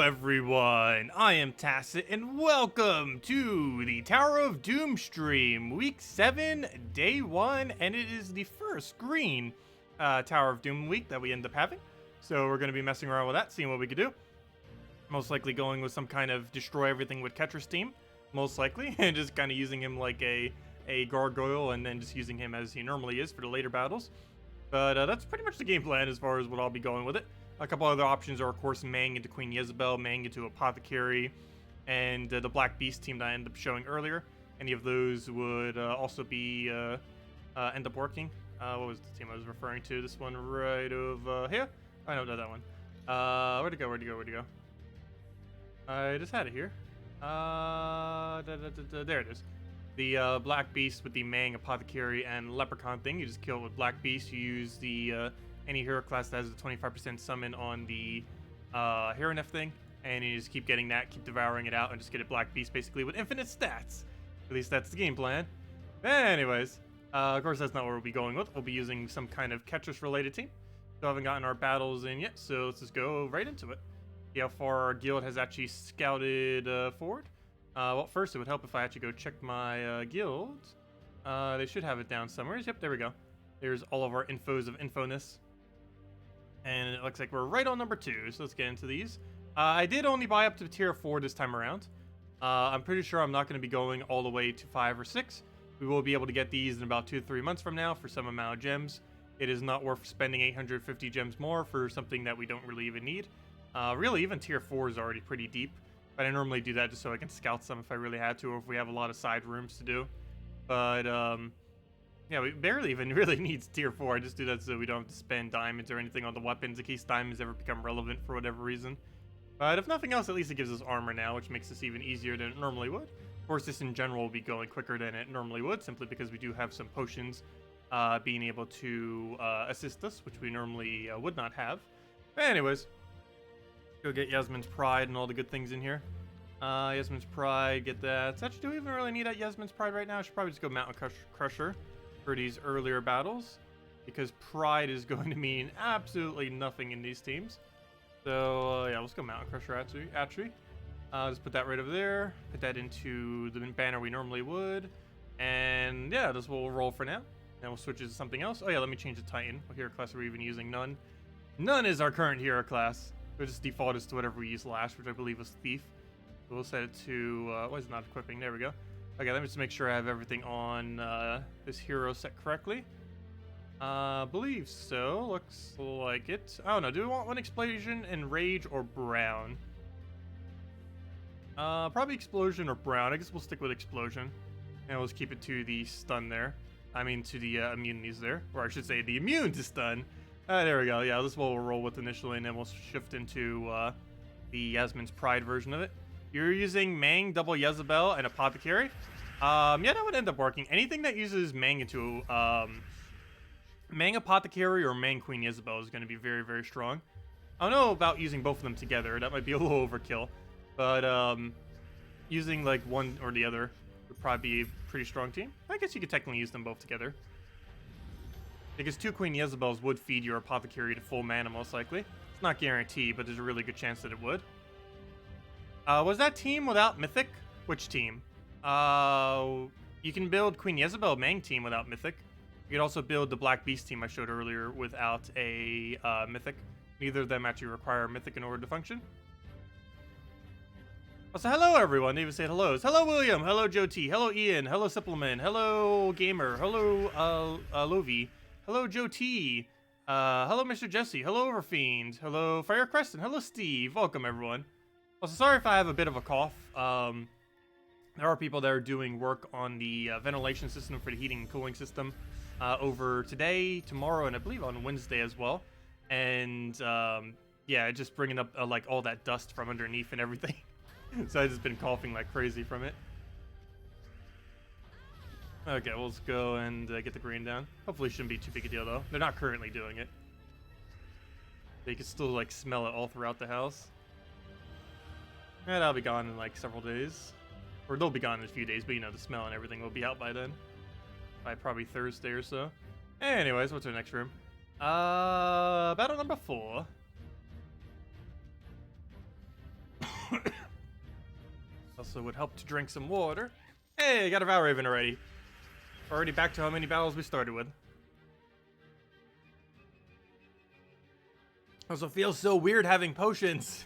everyone, I am Tacet and welcome to the Tower of Doom stream, week 7, day 1, and it is the first green Tower of Doom week that we end up having. So we're going to be messing around with that, seeing what we could do. Most likely going with some kind of destroy everything with Ketcher's team, most likely, and just kind of using him like a gargoyle and then just using him as he normally is for the later battles. But that's pretty much the game plan as far as what I'll be going with it. A couple other options are, of course, Mang into Queen Jezebel, Mang into Apothecary, and the Black Beast team that I ended up showing earlier. Any of those would also be end up working. What was the team I was referring to? This one right over here? Oh, no, not that one. Where'd it go? I just had it here. There it is. The Black Beast with the Mang, Apothecary, and Leprechaun thing. You just kill it with Black Beast. You use the any hero class that has a 25% summon on the hero nef thing, and you just keep getting that, keep devouring it out, and just get a Black Beast basically with infinite stats. At least that's the game plan. Anyways, of course that's not what we'll be going with. We'll be using some kind of Ketcher's related team. So I haven't gotten our battles in yet, so let's just go right into it. See how far our guild has actually scouted forward. Well, first it would help if I actually go check my guild. They should have it down somewhere. Yep, there we go. There's all of our infos of infoness. And it looks like we're right on number 2, so let's get into these. I did only buy up to tier 4 this time around. I'm pretty sure I'm not going to be going all the way to 5 or 6. We will be able to get these in about 2 to 3 months from now for some amount of gems. It is not worth spending 850 gems more for something that we don't really even need. Really, even tier 4 is already pretty deep. But I normally do that just so I can scout some if I really had to, or if we have a lot of side rooms to do. But, yeah, we barely even really needs tier 4. I just do that so we don't have to spend diamonds or anything on the weapons in case diamonds ever become relevant for whatever reason. But if nothing else, at least it gives us armor now, which makes this even easier than it normally would. Of course, this in general will be going quicker than it normally would, simply because we do have some potions being able to assist us, which we normally would not have. But anyways, go get Yasmin's Pride and all the good things in here. Yasmin's Pride, get that. Actually, do we even really need that Yasmin's Pride right now? I should probably just go Mountain Crusher for these earlier battles, because Pride is going to mean absolutely nothing in these teams. So, yeah, let's go Mountain Crusher actually. Just put that right over there. Put that into the banner we normally would. And, yeah, this will roll for now. Then we'll switch it to something else. Oh, yeah, let me change the Titan. What hero class are we even using? None. None is our current hero class. We'll just default as to whatever we used last, which I believe was Thief. So we'll set it to, why is it not equipping? There we go. Okay, let me just make sure I have everything on this hero set correctly. Believe so. Looks like it. Oh no, do we want one Explosion and Rage or Brown? Probably Explosion or Brown. I guess we'll stick with Explosion. And we'll just keep it to the stun there. I mean, to the immunities there. Or I should say, the immune to stun. There we go. Yeah, this is what we'll roll with initially, and then we'll shift into the Yasmin's Pride version of it. You're using Mang, double Jezebel, and Apothecary. Yeah, that would end up working. Anything that uses Mang into Mang Apothecary or Mang Queen Jezebel is going to be very, very strong. I don't know about using both of them together. That might be a little overkill. But using like one or the other would probably be a pretty strong team. I guess you could technically use them both together. Because 2 Queen Jezebels would feed your Apothecary to full mana, most likely. It's not guaranteed, but there's a really good chance that it would. Was that team without Mythic? Which team? You can build Queen Jezebel Mang team without Mythic. You could also build the Black Beast team I showed earlier without a Mythic. Neither of them actually require a Mythic in order to function. Also, hello everyone. They even say hellos. Hello William. Hello Joe T. Hello Ian. Hello Supplement. Hello Gamer. Hello Lovi. Hello Joe T. Hello Mr. Jesse. Hello Overfiend. Hello Fire Creston. Hello Steve. Welcome everyone. Also, sorry if I have a bit of a cough. There are people that are doing work on the ventilation system for the heating and cooling system over today, tomorrow, and I believe on Wednesday as well. And yeah, just bringing up like all that dust from underneath and everything. So I've just been coughing like crazy from it. Okay, we'll just go and get the green down. Hopefully it shouldn't be too big a deal though. They're not currently doing it. They can still like smell it all throughout the house. Yeah, that'll be gone in like several days. Or they'll be gone in a few days, but you know, the smell and everything will be out by then. By probably Thursday or so. Anyways, what's our next room? Battle number 4. Also would help to drink some water. Hey, got a Val Raven already. Already back to how many battles we started with. Also feels so weird having potions.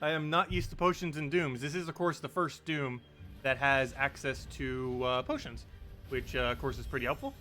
I am not used to potions in Dooms. This is, of course, the first Doom that has access to potions, which, of course, is pretty helpful.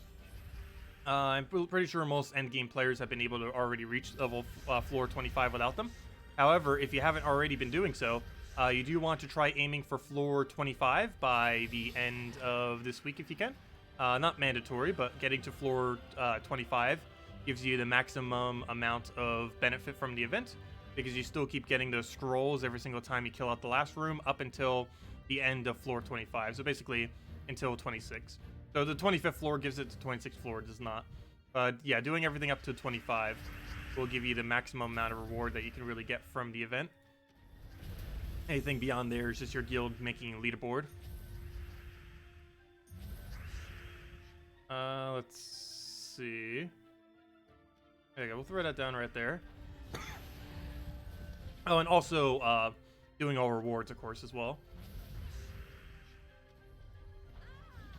I'm pretty sure most endgame players have been able to already reach level floor 25 without them. However, if you haven't already been doing so, you do want to try aiming for floor 25 by the end of this week if you can. Not mandatory, but getting to floor 25 gives you the maximum amount of benefit from the event, because you still keep getting those scrolls every single time you kill out the last room up until the end of floor 25. So basically until 26. So the 25th floor gives it to 26th floor, does not. But yeah, doing everything up to 25 will give you the maximum amount of reward that you can really get from the event. Anything beyond there is just your guild making a leaderboard. Let's see. There you go, we'll throw that down right there. Oh, and also doing all rewards, of course, as well.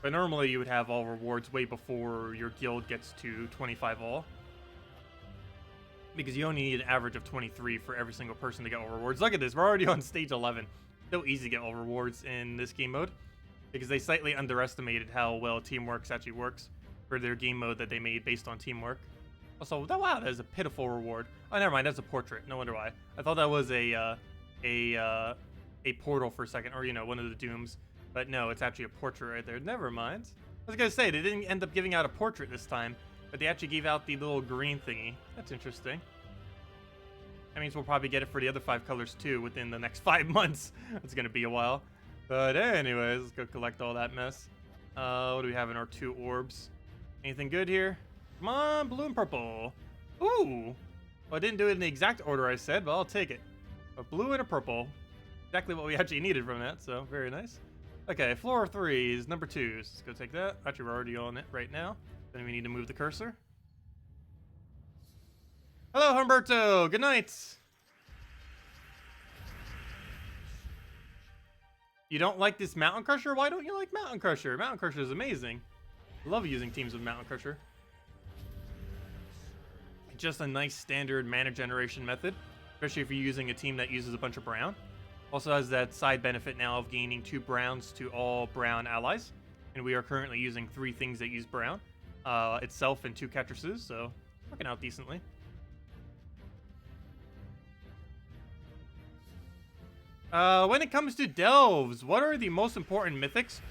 But normally you would have all rewards way before your guild gets to 25 all. Because you only need an average of 23 for every single person to get all rewards. Look at this, we're already on stage 11. So easy to get all rewards in this game mode. Because they slightly underestimated how well Teamworks actually works for their game mode that they made based on teamwork. Also, wow, that is a pitiful reward. Oh, never mind, that's a portrait. No wonder why. I thought that was a portal for a second, or, you know, one of the Dooms. But no, it's actually a portrait right there. Never mind. I was gonna say, they didn't end up giving out a portrait this time, but they actually gave out the little green thingy. That's interesting. That means we'll probably get it for the other 5 colors too within the next 5 months. It's gonna be a while. But anyways, let's go collect all that mess. What do we have in our 2 orbs? Anything good here? Come on, blue and purple. Ooh. Well, I didn't do it in the exact order I said, but I'll take it. A blue and a purple. Exactly what we actually needed from that, so very nice. Okay, floor 3 is number 2. Let's go take that. Actually, we're already on it right now. Then we need to move the cursor. Hello, Humberto. Good night. You don't like this Mountain Crusher? Why don't you like Mountain Crusher? Mountain Crusher is amazing. I love using teams with Mountain Crusher. Just a nice standard mana generation method, especially if you're using a team that uses a bunch of brown. Also has that side benefit now of gaining 2 browns to all brown allies. And we are currently using 3 things that use brown. Itself and 2 Ketruses, so working out decently. When it comes to delves, what are the most important mythics?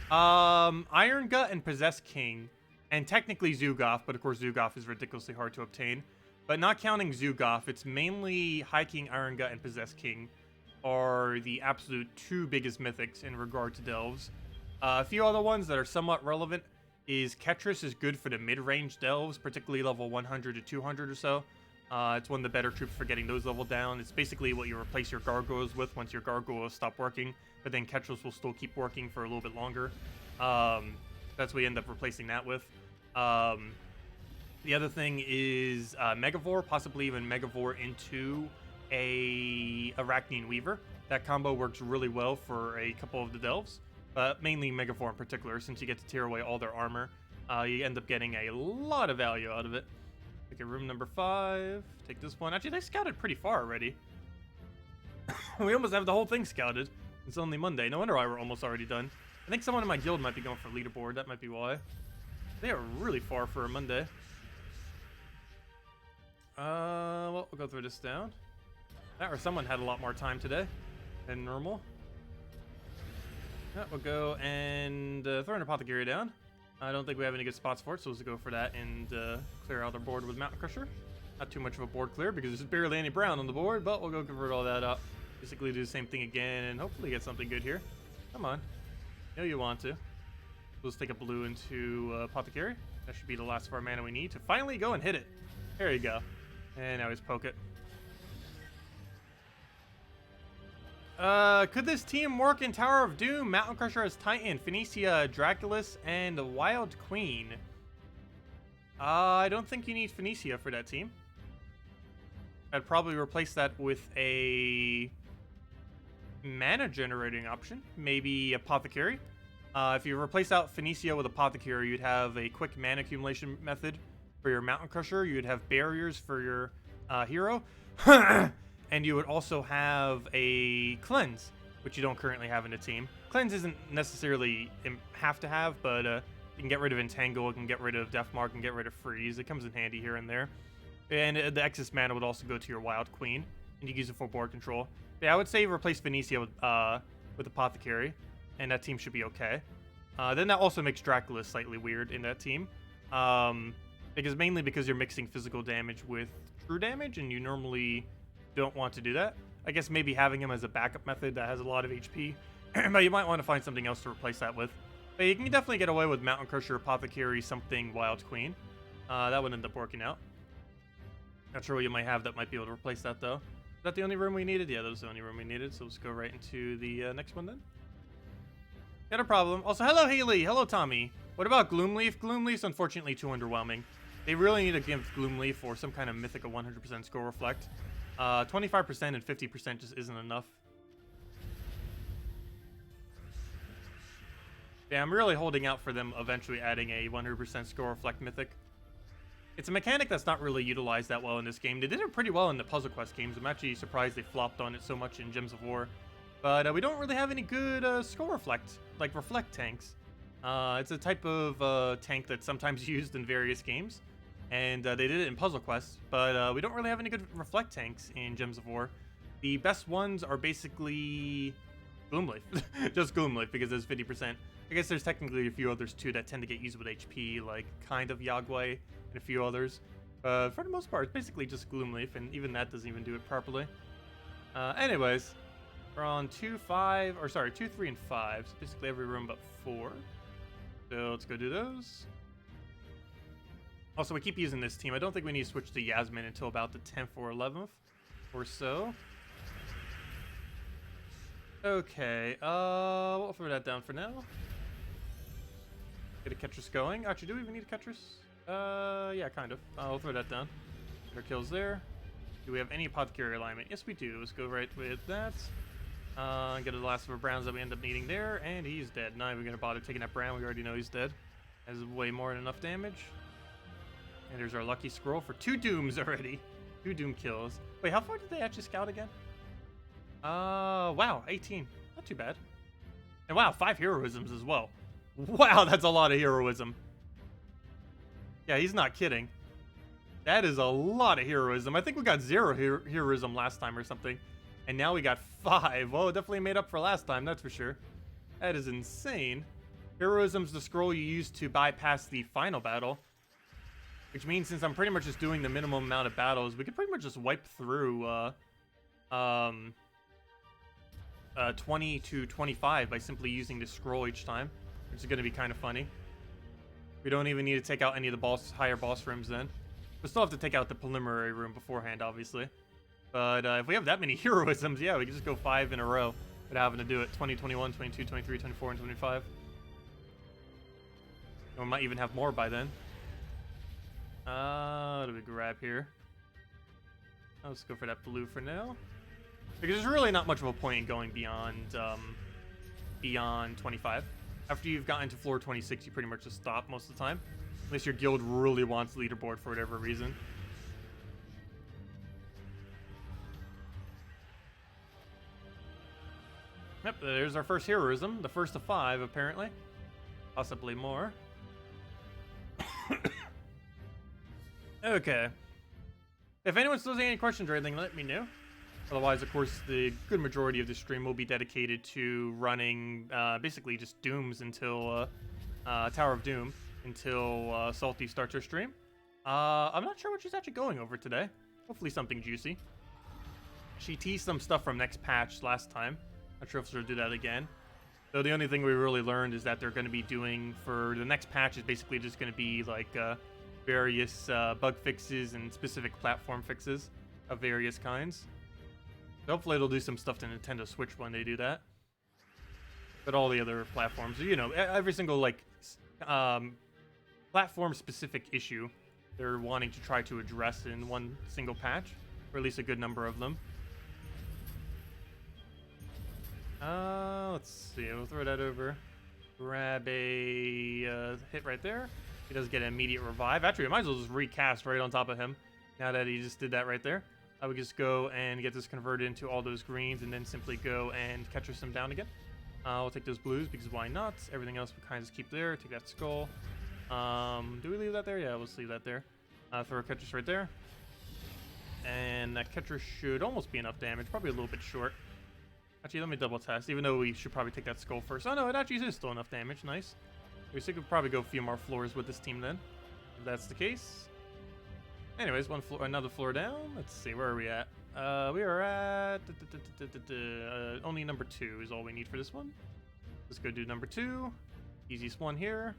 Iron Gut and Possessed King. And technically Zugoff, but of course Zugoff is ridiculously hard to obtain. But not counting Zugoff, it's mainly High King, Iron Gut, and Possessed King are the absolute 2 biggest mythics in regard to delves. A few other ones that are somewhat relevant is Ketrus is good for the mid-range delves, particularly level 100 to 200 or so. It's one of the better troops for getting those level down. It's basically what you replace your gargoyles with once your gargoyles stop working, but then Ketrus will still keep working for a little bit longer. That's what you end up replacing that with. The other thing is Megavore, possibly even Megavore into a Arachnean Weaver. That combo works really well for a couple of the delves, but mainly Megavore in particular, since you get to tear away all their armor. You end up getting a lot of value out of it. Okay, room number 5. Take this one. Actually, they scouted pretty far already. We almost have the whole thing scouted. It's only Monday. No wonder why we're almost already done. I think someone in my guild might be going for leaderboard. That might be why. They are really far for a Monday. Well, we'll go through this down. That or someone had a lot more time today than normal. Yeah, we'll go and throw an Apothecary down. I don't think we have any good spots for it, so let's go for that and clear out our board with Mountain Crusher. Not too much of a board clear because there's barely any brown on the board, but we'll go convert all that up. Basically do the same thing again and hopefully get something good here. Come on. I know you want to. Let's take a blue into Apothecary. That should be the last of our mana we need to finally go and hit it. There you go. And now he's poke it. Could this team work in Tower of Doom? Mountain Crusher as Titan, Phoenicia, Draculus, and Wild Queen. I don't think you need Phoenicia for that team. I'd probably replace that with a mana generating option, maybe Apothecary. If you replace out Phoenicia with Apothecary, you'd have a quick mana accumulation method for your Mountain Crusher. You'd have barriers for your hero. And you would also have a Cleanse, which you don't currently have in the team. Cleanse isn't necessarily have to have, but you can get rid of Entangle, it can get rid of Deathmark, and get rid of Freeze. It comes in handy here and there. And the excess mana would also go to your Wild Queen, and you can use it for board control. But yeah, I would say replace Phoenicia with Apothecary, and that team should be okay. Then that also makes Dracula slightly weird in that team. Mainly because you're mixing physical damage with true damage, and you normally don't want to do that. I guess maybe having him as a backup method that has a lot of HP, but you might want to find something else to replace that with. But you can definitely get away with Mountain Crusher, Apothecary, something Wild Queen. That would end up working out. Not sure what you might have that might be able to replace that, though. Is that the only room we needed? Yeah, that was the only room we needed, so let's go right into the next one then. Got a problem. Also, hello, Haley. Hello, Tommy. What about Gloomleaf? Gloomleaf's unfortunately too underwhelming. They really need to give Gloomleaf or some kind of mythical 100% score reflect. 25% and 50% just isn't enough. Yeah, I'm really holding out for them eventually adding a 100% score reflect mythic. It's a mechanic that's not really utilized that well in this game. They did it pretty well in the Puzzle Quest games. I'm actually surprised they flopped on it so much in Gems of War. But we don't really have any good score reflect, like reflect tanks. It's a type of tank that's sometimes used in various games. And they did it in Puzzle Quest, but we don't really have any good reflect tanks in Gems of War. The best ones are basically Gloomleaf. Just Gloomleaf, because there's 50%. I guess there's technically a few others too that tend to get used with HP, like kind of Yagway and a few others. For the most part, it's basically just Gloomleaf, and even that doesn't even do it properly. Anyways, we're on 2, 3, and 5. So basically every room but 4. So let's go do those. Also, we keep using this team. I don't think we need to switch to Yasmin until about the 10th or 11th or so. Okay, we'll throw that down for now. Get a Ketris going. Actually, do we even need a Ketris? Yeah, kind of. We'll throw that down. Get our kills there. Do we have any Apothecary alignment? Yes, we do. Let's go right with that. Get the last of our Browns that we end up needing there, and he's dead. Not even gonna bother taking that Brown. We already know he's dead. Has way more than enough damage. And there's our lucky scroll for 2 Dooms already. 2 Doom kills. Wait, how far did they actually scout again? Wow, 18. Not too bad. And wow, 5 heroisms as well. Wow, that's a lot of heroism. Yeah, he's not kidding. That is a lot of heroism. I think we got 0 heroism last time or something. And now we got 5. Well, it definitely made up for last time, that's for sure. That is insane. Heroism's the scroll you use to bypass the final battle. Which means since I'm pretty much just doing the minimum amount of battles, we could pretty much just wipe through 20 to 25 by simply using this scroll each time, which is going to be kind of funny. We don't even need to take out any of the higher boss rooms then. We still have to take out the preliminary room beforehand, obviously. But if we have that many heroisms, yeah, we can just go 5 in a row without having to do it. 20, 21, 22, 23, 24, and 25. And we might even have more by then. What do we grab here? Let's go for that blue for now. Because there's really not much of a point in going beyond 25. After you've gotten to floor 26, you pretty much just stop most of the time. Unless your guild really wants leaderboard for whatever reason. Yep, there's our first heroism. The first of 5, apparently. Possibly more. Okay. If anyone still has any questions or anything, let me know. Otherwise, of course, the good majority of the stream will be dedicated to running basically just Dooms until Tower of Doom until Salty starts her stream. I'm not sure what she's actually going over today. Hopefully something juicy. She teased some stuff from next patch last time. Not sure if she'll do that again. So the only thing we really learned is that they're going to be doing for the next patch is basically just going to be like various bug fixes and specific platform fixes of various kinds. So hopefully it'll do some stuff to Nintendo Switch when they do that. But all the other platforms, you know, every single like platform specific issue they're wanting to try to address in one single patch, or at least a good number of them. Let's see. We'll throw that over. Grab a hit right there. He does get an immediate revive. Actually, I might as well just recast right on top of him. Now that he just did that right there. I would just go and get this converted into all those greens and then simply go and catch them down again. We'll take those blues because why not? Everything else we kind of just keep there. Take that skull. Do we leave that there? Yeah, we'll leave that there. Throw a Ketris right there. And that Ketris should almost be enough damage. Probably a little bit short. Actually, let me double test, even though we should probably take that skull first. Oh no, it actually is still enough damage. Nice. We could probably go a few more floors with this team then, if that's the case. Anyways, another floor down. Let's see, where are we at? We are at only number 2 is all we need for this one. Let's go do number 2. Easiest one here.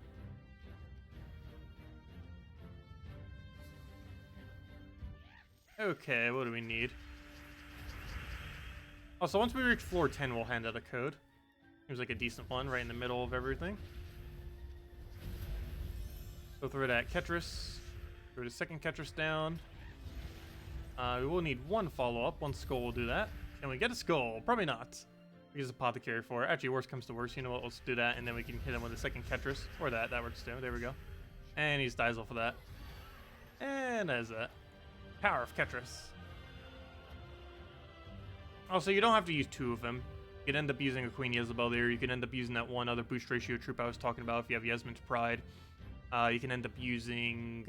Okay, what do we need? Oh, so once we reach floor 10, we'll hand out a code. Seems like a decent one, right in the middle of everything. Go through that Ketris. Throw the second Ketris down. We will need one follow-up. One skull will do that. Can we get a skull? Probably not. We use apothecary for it. Actually, worst comes to worst. You know what? Let's do that, and then we can hit him with a second Ketris. Or that. That works too. There we go. And he just dies off of that. And that is that. Power of Ketris. Also, you don't have to use 2 of them. You could end up using a Queen Jezebel there. You can end up using that one other boost ratio troop I was talking about if you have Yasmin's Pride. You can end up using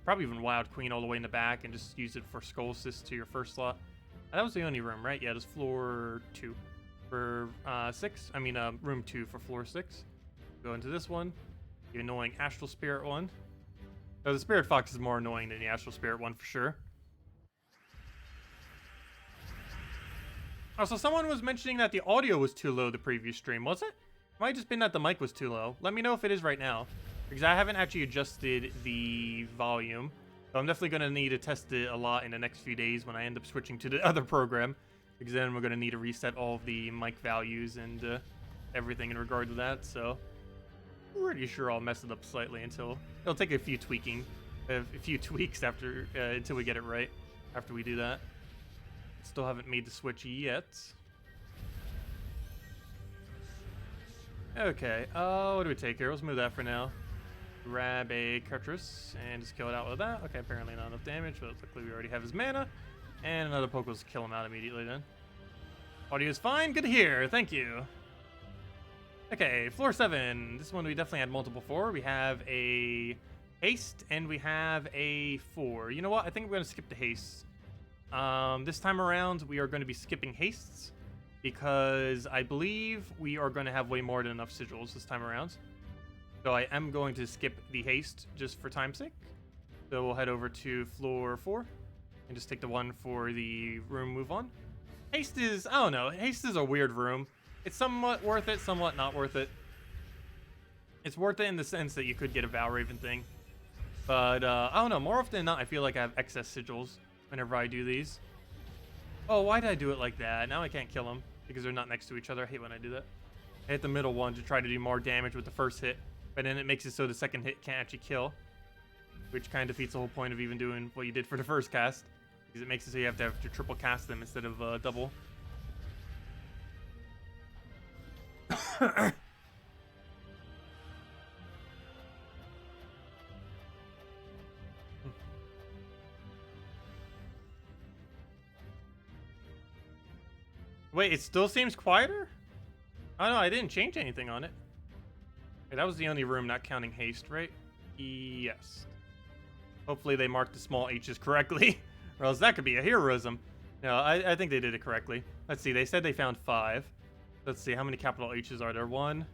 probably even Wild Queen all the way in the back and just use it for Skull Assist to your first slot. That was the only room, right? Yeah, there's floor 2 for 6. I mean, room 2 for floor 6. Go into this one. The annoying Astral Spirit one. So the Spirit Fox is more annoying than the Astral Spirit one for sure. Also, someone was mentioning that the audio was too low the previous stream, was it? It might have just been that the mic was too low. Let me know if it is right now, because I haven't actually adjusted the volume. So I'm definitely going to need to test it a lot in the next few days when I end up switching to the other program, because then we're going to need to reset all of the mic values and everything in regard to that. So pretty sure I'll mess it up slightly until it'll take a few tweaks after until we get it right after we do that. Still haven't made the switch yet. Okay, what do we take here? Let's move that for now. Grab a Ketris and just kill it out with that. Okay, apparently not enough damage, but luckily we already have his mana. And another poke will kill him out immediately then. Audio is fine, good to hear, thank you. Okay, floor 7. This one we definitely had multiple for. We have a haste and we have a 4. You know what? I think we're going to skip the haste. This time around, we are going to be skipping hastes because I believe we are going to have way more than enough sigils this time around. So I am going to skip the haste just for time's sake. So we'll head over to floor 4 and just take the one for the room move on. Haste is, I don't know, haste is a weird room. It's somewhat worth it, somewhat not worth it. It's worth it in the sense that you could get a Valraven thing. But, I don't know, more often than not, I feel like I have excess sigils whenever I do these. Oh, why did I do it like that? Now I can't kill them because they're not next to each other. I hate when I do that. I hit the middle one to try to do more damage with the first hit, but then it makes it so the second hit can't actually kill, which kind of defeats the whole point of even doing what you did for the first cast, because it makes it so you have to triple cast them instead of double. Wait, it still seems quieter? Oh no, I didn't change anything on it. Okay, that was the only room not counting haste, right? Yes. Hopefully they marked the small H's correctly, or else that could be a heroism. No, I think they did it correctly. Let's see, they said they found 5. Let's see, how many capital H's are there? 1,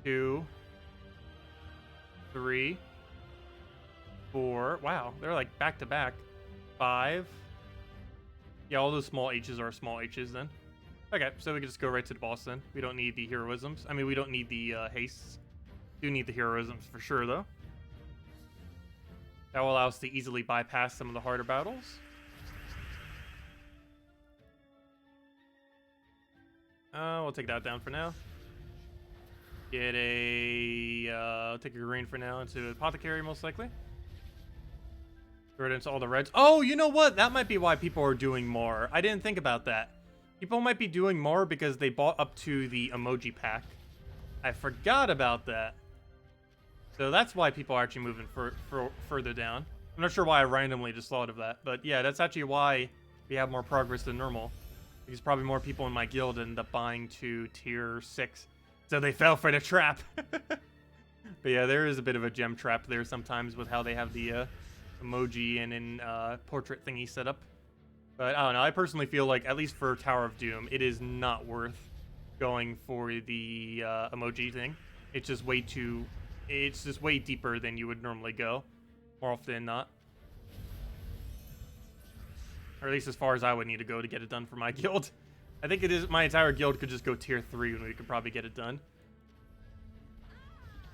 2, 3, 4. Wow, they're like back to back. 5. Yeah, all those small H's are small H's then. Okay, so we can just go right to the boss then. We don't need the heroisms. I mean, we don't need the hastes. Do need the heroisms for sure, though. That will allow us to easily bypass some of the harder battles. We'll take that down for now. Get a... take a green for now into apothecary, most likely. Throw it into all the reds. Oh, you know what? That might be why people are doing more. I didn't think about that. People might be doing more because they bought up to the emoji pack. I forgot about that. So that's why people are actually moving further down. I'm not sure why I randomly just thought of that. But yeah, that's actually why we have more progress than normal. Because probably more people in my guild end up buying to tier 6. So they fell for the trap. But yeah, there is a bit of a gem trap there sometimes with how they have the emoji and portrait thingy set up. But I don't know, I personally feel like, at least for Tower of Doom, it is not worth going for the emoji thing. It's just way deeper than you would normally go, more often than not. Or at least as far as I would need to go to get it done for my guild. I think it is, my entire guild could just go tier 3 and we could probably get it done.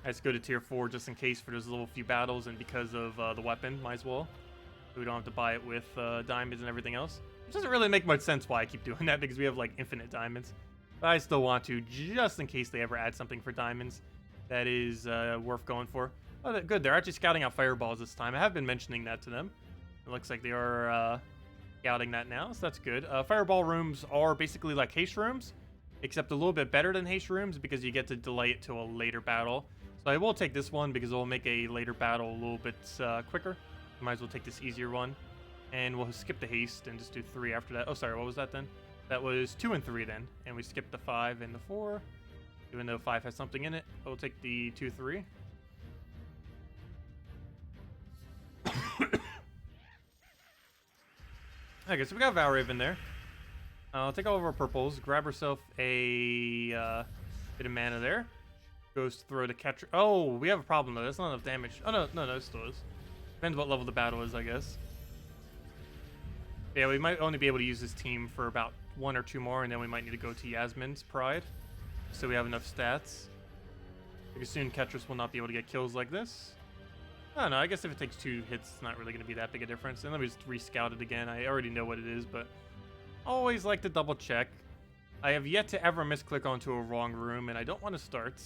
Let's go to tier 4 just in case for those little few battles, and because of the weapon, might as well. So we don't have to buy it with diamonds and everything else. Which doesn't really make much sense why I keep doing that, because we have like infinite diamonds. But I still want to, just in case they ever add something for diamonds that is worth going for. Oh, good, they're actually scouting out fireballs this time. I have been mentioning that to them. It looks like they are scouting that now, so that's good. Fireball rooms are basically like haste rooms, except a little bit better than haste rooms because you get to delay it to a later battle. So I will take this one because it will make a later battle a little bit quicker. Might as well take this easier one. And we'll skip the haste and just do 3 after that. Oh, sorry, what was that then? That was 2 and 3 then. And we skipped the 5 and the 4. Even though 5 has something in it. We'll take the 2, 3. Okay, so we got Valraven there. I'll take all of our purples. Grab herself a bit of mana there. Goes to throw the catcher. Oh, we have a problem though. That's not enough damage. Oh, no, it still is. Depends what level the battle is, I guess. Yeah, we might only be able to use this team for about 1 or 2 more, and then we might need to go to Yasmin's Pride. So we have enough stats. Because soon Ketris will not be able to get kills like this. I don't know, I guess if it takes 2 hits, it's not really going to be that big a difference. And let me just re-scout it again. I already know what it is, but always like to double check. I have yet to ever misclick onto a wrong room, and I don't want to start.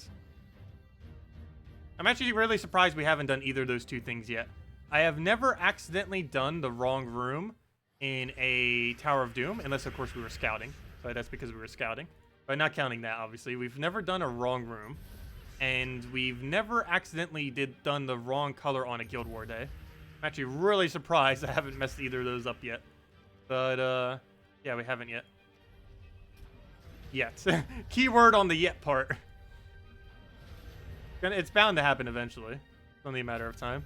I'm actually really surprised we haven't done either of those 2 things yet. I have never accidentally done the wrong room in a Tower of Doom, unless of course we were scouting. But that's because we were scouting. But not counting that, obviously. We've never done a wrong room. And we've never accidentally done the wrong color on a Guild War day. I'm actually really surprised I haven't messed either of those up yet. But, yeah, we haven't yet. Yet. Keyword on the yet part. It's bound to happen eventually. It's only a matter of time.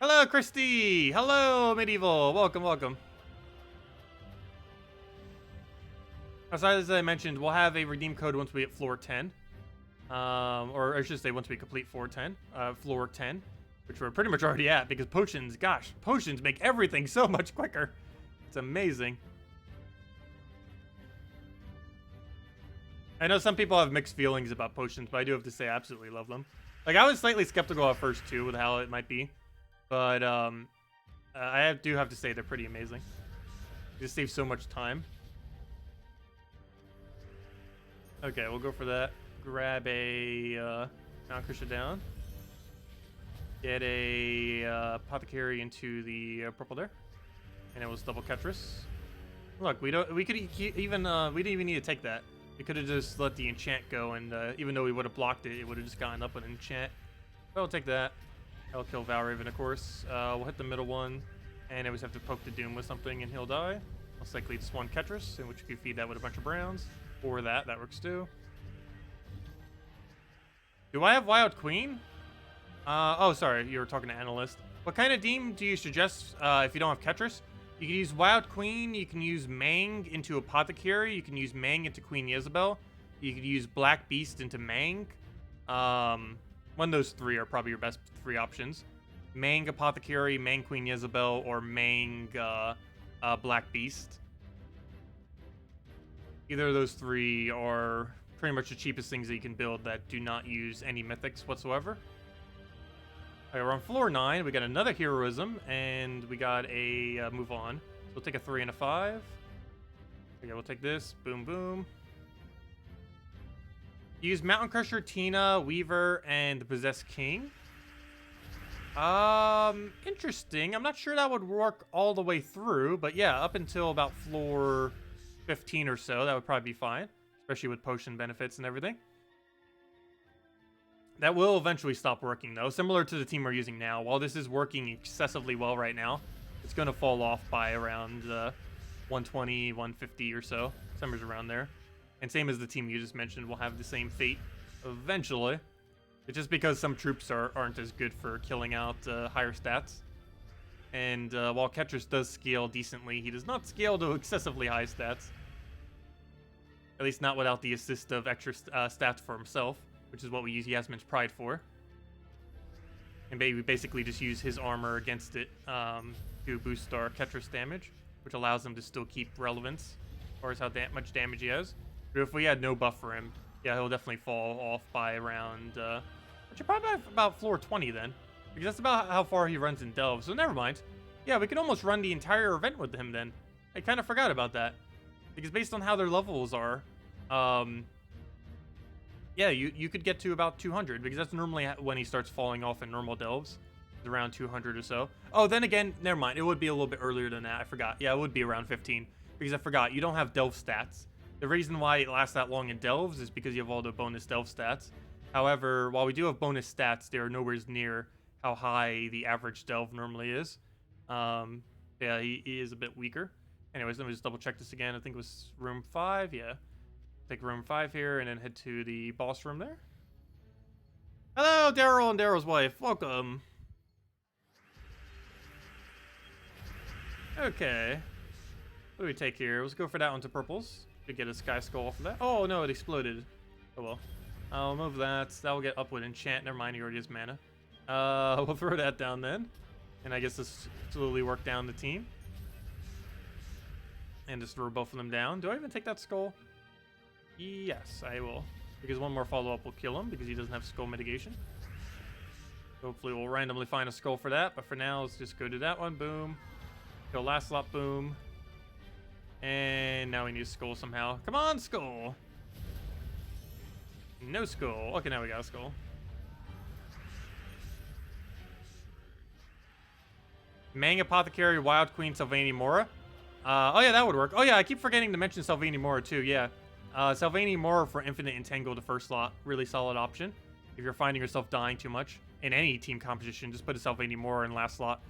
Hello, Christy! Hello, Medieval! Welcome, welcome. As I mentioned, we'll have a redeem code once we hit floor 10. Or I should say once we complete floor 10, which we're pretty much already at, because potions, gosh, potions make everything so much quicker. It's amazing. I know some people have mixed feelings about potions, but I do have to say I absolutely love them. Like, I was slightly skeptical at first, too, with how it might be. But, I do have to say they're pretty amazing. It just saves so much time. Okay, we'll go for that. Grab a, non-crush it down. Get a, apothecary into the purple there. And it was double Ketris. Look, we didn't even need to take that. We could have just let the enchant go, and even though we would have blocked it, it would have just gotten up with an enchant. But we'll take that. I'll kill Valraven, of course. We'll hit the middle one, and I always have to poke the Doom with something, and he'll die. Most likely just one Ketris, in which you could feed that with a bunch of browns. Or that works too. Do I have Wild Queen? Oh, sorry, you were talking to Analyst. What kind of Deem do you suggest if you don't have Ketris? You can use Wild Queen, you can use Mang into Apothecary, you can use Mang into Queen Jezebel, you could use Black Beast into Mang. One of those 3 are probably your best 3 options. Mang Apothecary, Mang Queen Jezebel, or Mang Black Beast. Either of those 3 are pretty much the cheapest things that you can build that do not use any mythics whatsoever. Alright, we're on floor 9. We got another heroism, and we got a move on. So we'll take a 3 and a 5. Okay, we'll take this. Boom, boom. Use Mountain Crusher, Tina, Weaver, and the Possessed King. Interesting. I'm not sure that would work all the way through, but yeah, up until about floor 15 or so, that would probably be fine, especially with potion benefits and everything. That will eventually stop working, though. Similar to the team we're using now, while this is working excessively well right now, it's going to fall off by around 120, 150 or so. Somewhere around there. And same as the team you just mentioned, will have the same fate eventually. It's just because some troops aren't as good for killing out higher stats. And while Ketris does scale decently, he does not scale to excessively high stats. At least not without the assist of extra stats for himself, which is what we use Yasmin's Pride for. And we basically just use his armor against it to boost our Ketris damage, which allows him to still keep relevance as far as how much damage he has. But if we had no buff for him, yeah, he'll definitely fall off by around, actually probably about floor 20 then. Because that's about how far he runs in Delve, so never mind. Yeah, we could almost run the entire event with him then. I kind of forgot about that. Because based on how their levels are, yeah, you could get to about 200, because that's normally when he starts falling off in normal Delves. It's around 200 or so. Oh, then again, never mind. It would be a little bit earlier than that. I forgot. Yeah, it would be around 15, because I forgot. You don't have Delve stats. The reason why it lasts that long in Delves is because you have all the bonus Delve stats. However, while we do have bonus stats, they are nowhere near how high the average Delve normally is. Yeah, he is a bit weaker. Anyways, let me just double check this again. I think it was room 5. Yeah. Take room 5 here and then head to the boss room there. Hello, Daryl and Daryl's wife. Welcome. Okay. What do we take here? Let's go for that one to purples. To get a sky skull off of that. Oh, no, it exploded. Oh, well. I'll move that. That will get up with enchant. Never mind, he already has mana. We'll throw that down then. And I guess just slowly work down the team. And just throw both of them down. Do I even take that skull? Yes, I will. Because one more follow-up will kill him because he doesn't have skull mitigation. Hopefully we'll randomly find a skull for that. But for now, let's just go to that one. Boom. Kill last slot. Boom. And now we need a skull somehow. Come on, skull. No skull. Okay, now we got a skull. Mang Apothecary, Wild Queen, Sylvania Mora. Oh yeah, that would work. Oh yeah, I keep forgetting to mention Sylvania Mora too, yeah. Sylvania Mora for Infinite Entangle, the first slot. Really solid option. If you're finding yourself dying too much in any team composition, just put a Sylvania Mora in last slot.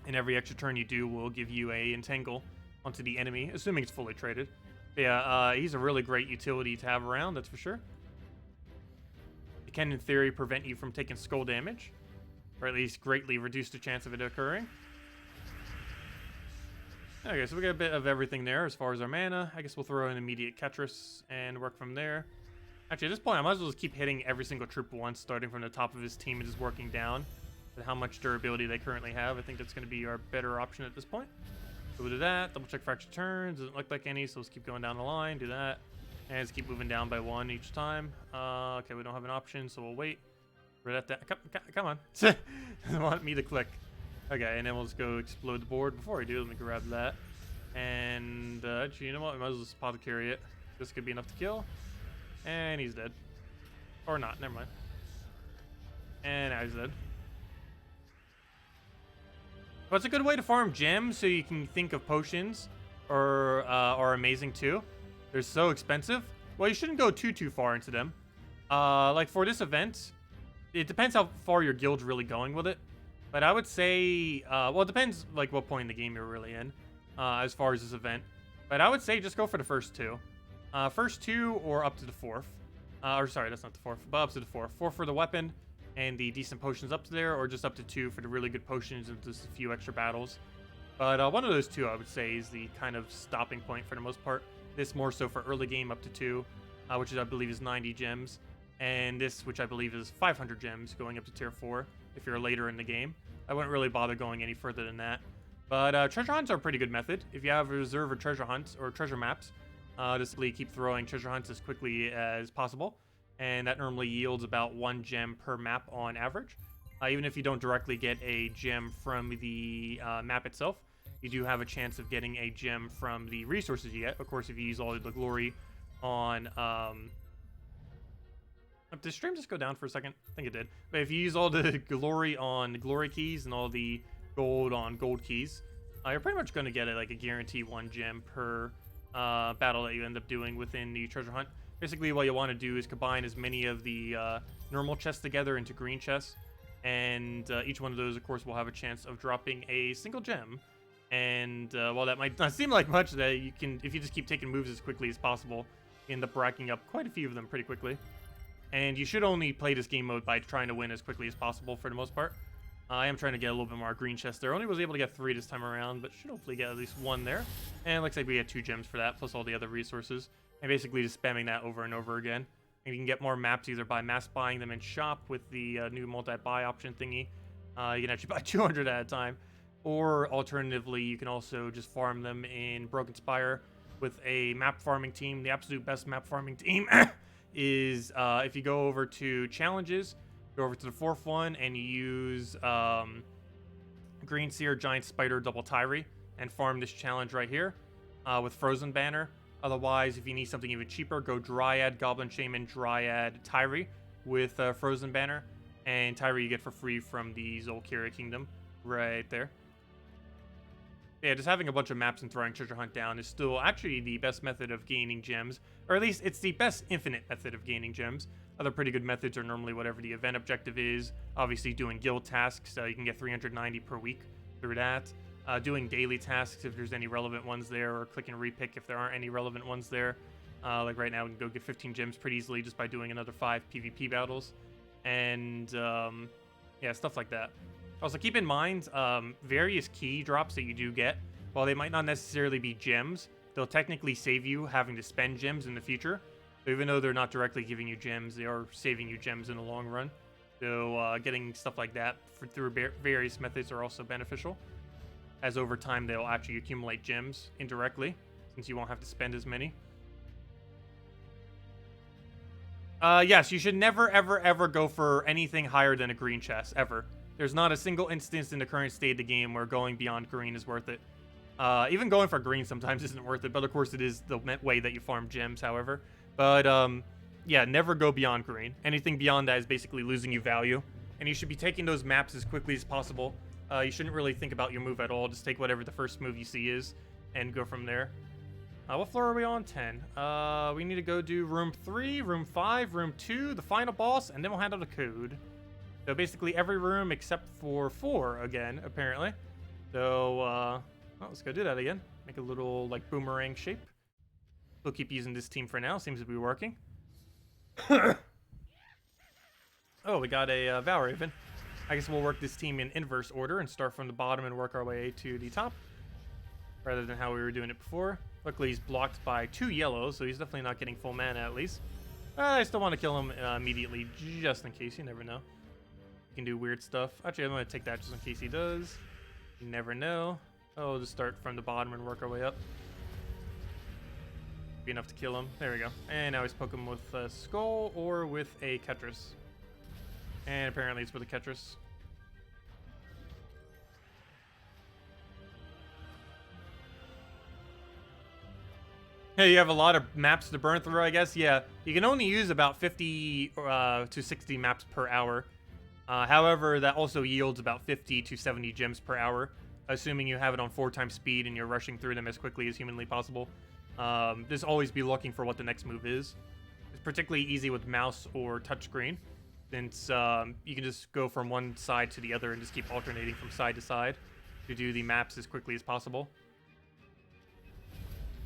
And every extra turn you do will give you a Entangle onto the enemy, assuming it's fully traded. But yeah, he's a really great utility to have around, that's for sure. It can, in theory, prevent you from taking skull damage. Or at least greatly reduce the chance of it occurring. Okay, so we got a bit of everything there as far as our mana. I guess we'll throw in immediate Ketris and work from there. Actually, at this point, I might as well just keep hitting every single troop once, starting from the top of his team and just working down with how much durability they currently have. I think that's going to be our better option at this point. So we'll do that. Double check for extra turns. Doesn't look like any, so let's keep going down the line. Do that. And just keep moving down by one each time. Okay, we don't have an option, so we'll wait. We're at that. Come on. Doesn't want me to click. Okay, and then we'll just go explode the board. Before I do, let me grab that. And, actually, you know what? We might as well just apothecary it. This could be enough to kill. And he's dead. Or not. Never mind. And now he's dead. But it's a good way to farm gems, so you can think of potions are amazing too. They're so expensive. Well, you shouldn't go too far into them. Like for this event, it depends how far your guild's really going with it. But I would say, well, it depends like what point in the game you're really in, as far as this event. But I would say just go for the first two. First two or up to the fourth. Or sorry, that's not the fourth, but up to the fourth. 4 for the weapon and the decent potions up to there, or just up to 2 for the really good potions and just a few extra battles. But one of those two, I would say, is the kind of stopping point for the most part. This more so for early game up to 2, which is, I believe, is 90 gems. And this, which I believe is 500 gems going up to tier 4 if you're later in the game. I wouldn't really bother going any further than that. But treasure hunts are a pretty good method. If you have a reserve or treasure hunts or treasure maps, just keep throwing treasure hunts as quickly as possible. And that normally yields about 1 gem per map on average. Even if you don't directly get a gem from the map itself, you do have a chance of getting a gem from the resources you get. Of course, if you use all the glory on... did the stream just go down for a second? I think it did. But if you use all the glory on glory keys and all the gold on gold keys, you're pretty much going to get like a guarantee 1 gem per battle that you end up doing within the treasure hunt. Basically, what you want to do is combine as many of the normal chests together into green chests, and each one of those, of course, will have a chance of dropping a single gem. And while that might not seem like much, that you can, if you just keep taking moves as quickly as possible, you end up racking up quite a few of them pretty quickly. And you should only play this game mode by trying to win as quickly as possible for the most part. I am trying to get a little bit more green chests there. Only was able to get 3 this time around, but should hopefully get at least 1 there. And it looks like we get 2 gems for that, plus all the other resources. And basically just spamming that over and over again. And you can get more maps either by mass buying them in shop with the new multi-buy option thingy. You can actually buy 200 at a time. Or alternatively, you can also just farm them in Broken Spire with a map farming team. The absolute best map farming team is if you go over to challenges, go over to the 4th one, and you use Green Seer, Giant Spider, Double Tyree, and farm this challenge right here with Frozen Banner. Otherwise, if you need something even cheaper, go Dryad, Goblin Shaman, Dryad, Tyree with Frozen Banner. And Tyree you get for free from the Zolkira Kingdom right there. Yeah, just having a bunch of maps and throwing treasure hunt down is still actually the best method of gaining gems. Or at least it's the best infinite method of gaining gems. Other pretty good methods are normally whatever the event objective is. Obviously doing guild tasks, so you can get 390 per week through that. Doing daily tasks if there's any relevant ones there, or click and repick if there aren't any relevant ones there. Like right now we can go get 15 gems pretty easily just by doing another 5 PvP battles. And yeah, stuff like that. Also, keep in mind, various key drops that you do get, while they might not necessarily be gems, they'll technically save you having to spend gems in the future. So even though they're not directly giving you gems, they are saving you gems in the long run. So getting stuff like that through various methods are also beneficial, as over time they'll actually accumulate gems indirectly, since you won't have to spend as many. Yes, you should never, ever, ever go for anything higher than a green chest, ever. There's not a single instance in the current state of the game where going beyond green is worth it. Even going for green sometimes isn't worth it, but of course it is the way that you farm gems, however. But, yeah, never go beyond green. Anything beyond that is basically losing you value. And you should be taking those maps as quickly as possible. You shouldn't really think about your move at all. Just take whatever the first move you see is and go from there. What floor are we on? 10. We need to go do room 3, room 5, room 2, the final boss, and then we'll handle the code. So basically every room except for 4 again, apparently. So, well, let's go do that again. Make a little, like, boomerang shape. We'll keep using this team for now. Seems to be working. Oh, we got a Valraven. I guess we'll work this team in inverse order and start from the bottom and work our way to the top, rather than how we were doing it before. Luckily, he's blocked by 2 yellows, so he's definitely not getting full mana at least. I still want to kill him immediately, just in case. You never know. He can do weird stuff. Actually, I'm going to take that just in case he does. You never know. Oh, we'll just start from the bottom and work our way up. Be enough to kill him. There we go. And now he's poke him with a Skull or with a Ketris. And apparently it's with a Ketris. Hey, you have a lot of maps to burn through, I guess. Yeah, you can only use about 50 to 60 maps per hour. However, that also yields about 50 to 70 gems per hour, assuming you have it on 4 times speed and you're rushing through them as quickly as humanly possible. Just always be looking for what the next move is. It's particularly easy with mouse or touchscreen, since you can just go from one side to the other and just keep alternating from side to side to do the maps as quickly as possible.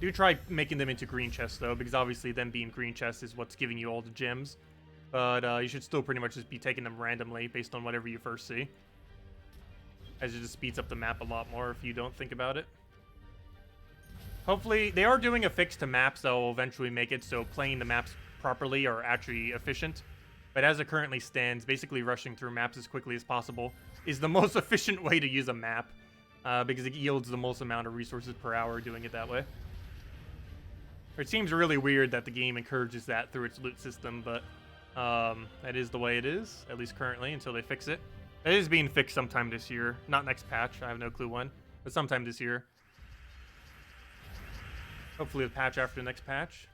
Do try making them into green chests, though, because obviously them being green chests is what's giving you all the gems. But you should still pretty much just be taking them randomly based on whatever you first see, as it just speeds up the map a lot more if you don't think about it. Hopefully, they are doing a fix to maps that will eventually make it so playing the maps properly are actually efficient. But as it currently stands, basically rushing through maps as quickly as possible is the most efficient way to use a map, because it yields the most amount of resources per hour doing it that way. It seems really weird that the game encourages that through its loot system, but that is the way it is, at least currently, until they fix it. It is being fixed sometime this year. Not next patch, I have no clue when, but sometime this year. Hopefully a patch after the next patch.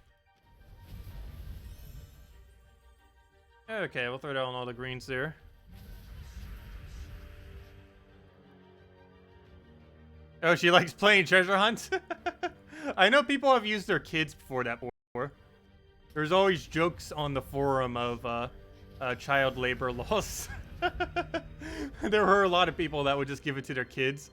Okay, we'll throw down all the greens there. Oh, she likes playing treasure hunt? I know people have used their kids before that before. There's always jokes on the forum of child labor laws. There were a lot of people that would just give it to their kids,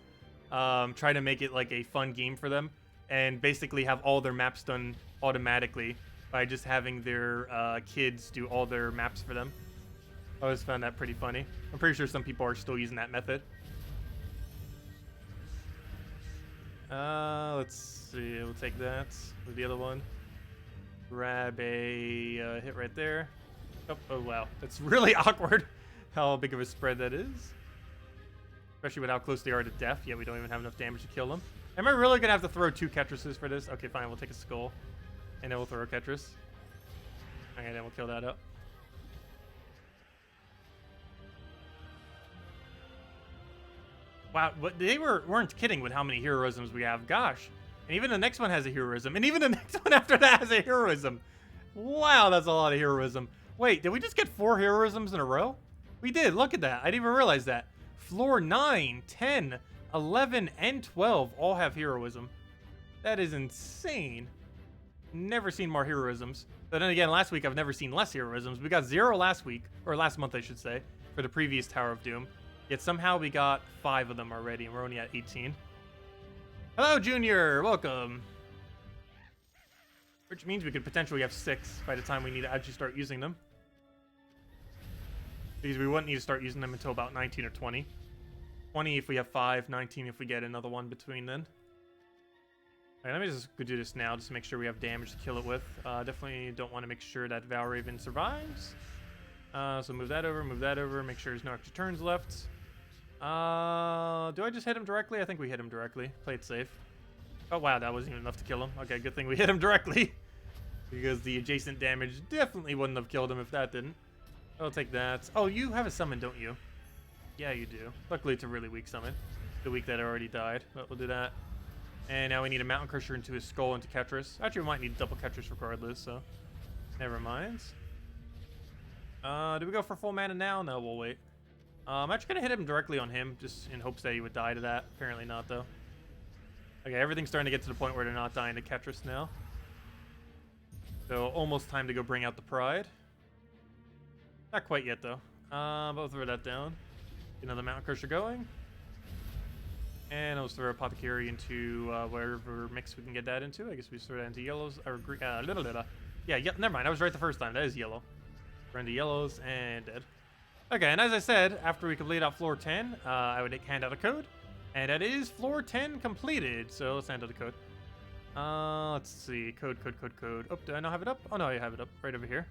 try to make it like a fun game for them, and basically have all their maps done automatically by just having their kids do all their maps for them. I always found that pretty funny. I'm pretty sure some people are still using that method. Let's see. We'll take that with the other one. Grab a hit right there. Oh, wow. That's really awkward how big of a spread that is. Especially with how close they are to death. Yeah, we don't even have enough damage to kill them. Am I really going to have to throw 2 Ketrises for this? Okay, fine. We'll take a skull. And then we'll throw a Ketris. Okay, then we'll kill that up. Wow, but they weren't kidding with how many heroisms we have. Gosh. And even the next one has a heroism. And even the next one after that has a heroism. Wow, that's a lot of heroism. Wait, did we just get 4 heroisms in a row? We did. Look at that. I didn't even realize that. Floor 9, 10, 11, and 12 all have heroism. That is insane. Never seen more heroisms. But then again, last week I've never seen less heroisms. We got 0 last week, or last month I should say, for the previous Tower of Doom. Yet somehow we got 5 of them already, and we're only at 18. Hello, Junior. Welcome. Which means we could potentially have 6 by the time we need to actually start using them. Because we wouldn't need to start using them until about 19 or 20. 20 if we have 5, 19 if we get another one between then. Alright, let me just go do this now, just to make sure we have damage to kill it with. Definitely don't want to make sure that Valraven survives. So move that over, make sure there's no extra turns left. Do I just hit him directly? I think we hit him directly. Play it safe. Oh wow, that wasn't even enough to kill him. Okay, good thing we hit him directly. Because the adjacent damage definitely wouldn't have killed him if that didn't. I'll take that. Oh, you have a summon, don't you? Yeah, you do. Luckily, it's a really weak summon. The weak that already died, but we'll do that. And now we need a Mountain Crusher into his skull into Ketris. Actually, we might need double Ketris regardless, so never mind. Do we go for full mana now? No, we'll wait. I'm actually going to hit him directly on him, just in hopes that he would die to that. Apparently not, though. Okay, everything's starting to get to the point where they're not dying to Ketris now. So, almost time to go bring out the Pride. Not quite yet, though. But we'll throw that down. Get another Mountain Crusher going. And I'll throw Apothecary into wherever mix we can get that into. I guess we throw that into yellows, or green, yeah, never mind. I was right the first time. That is yellow. We're into yellows and dead. Okay, and as I said, after we complete out floor 10, I would hand out a code. And that is floor 10 completed. So let's hand out the code. Let's see. Code. Oh, do I not have it up? Oh, no, I have it up right over here.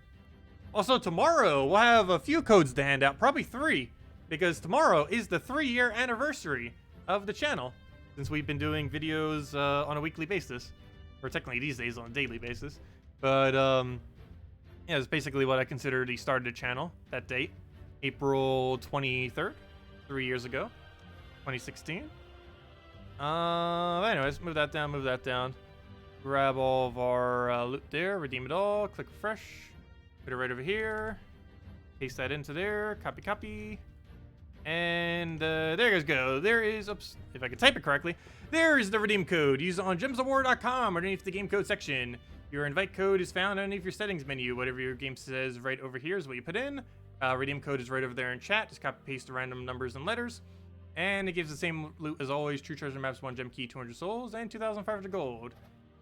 Also, tomorrow, we'll have a few codes to hand out. Probably 3. Because tomorrow is the 3-year anniversary of the channel. Since we've been doing videos on a weekly basis. Or technically these days on a daily basis. But, yeah, it's basically what I consider the start of the channel. That date. April 23rd. 3 years ago. 2016. Anyways, move that down. Grab all of our loot there. Redeem it all. Click refresh. Put it right over here. Paste that into there. Copy. And there you guys go. There is, oops, if I can type it correctly, there is the redeem code. Use it on gemsofwar.com underneath the game code section. Your invite code is found underneath your settings menu. Whatever your game says right over here is what you put in. Redeem code is right over there in chat. Just copy paste the random numbers and letters. And it gives the same loot as always. True treasure maps, 1 gem key, 200 souls, and 2,500 gold.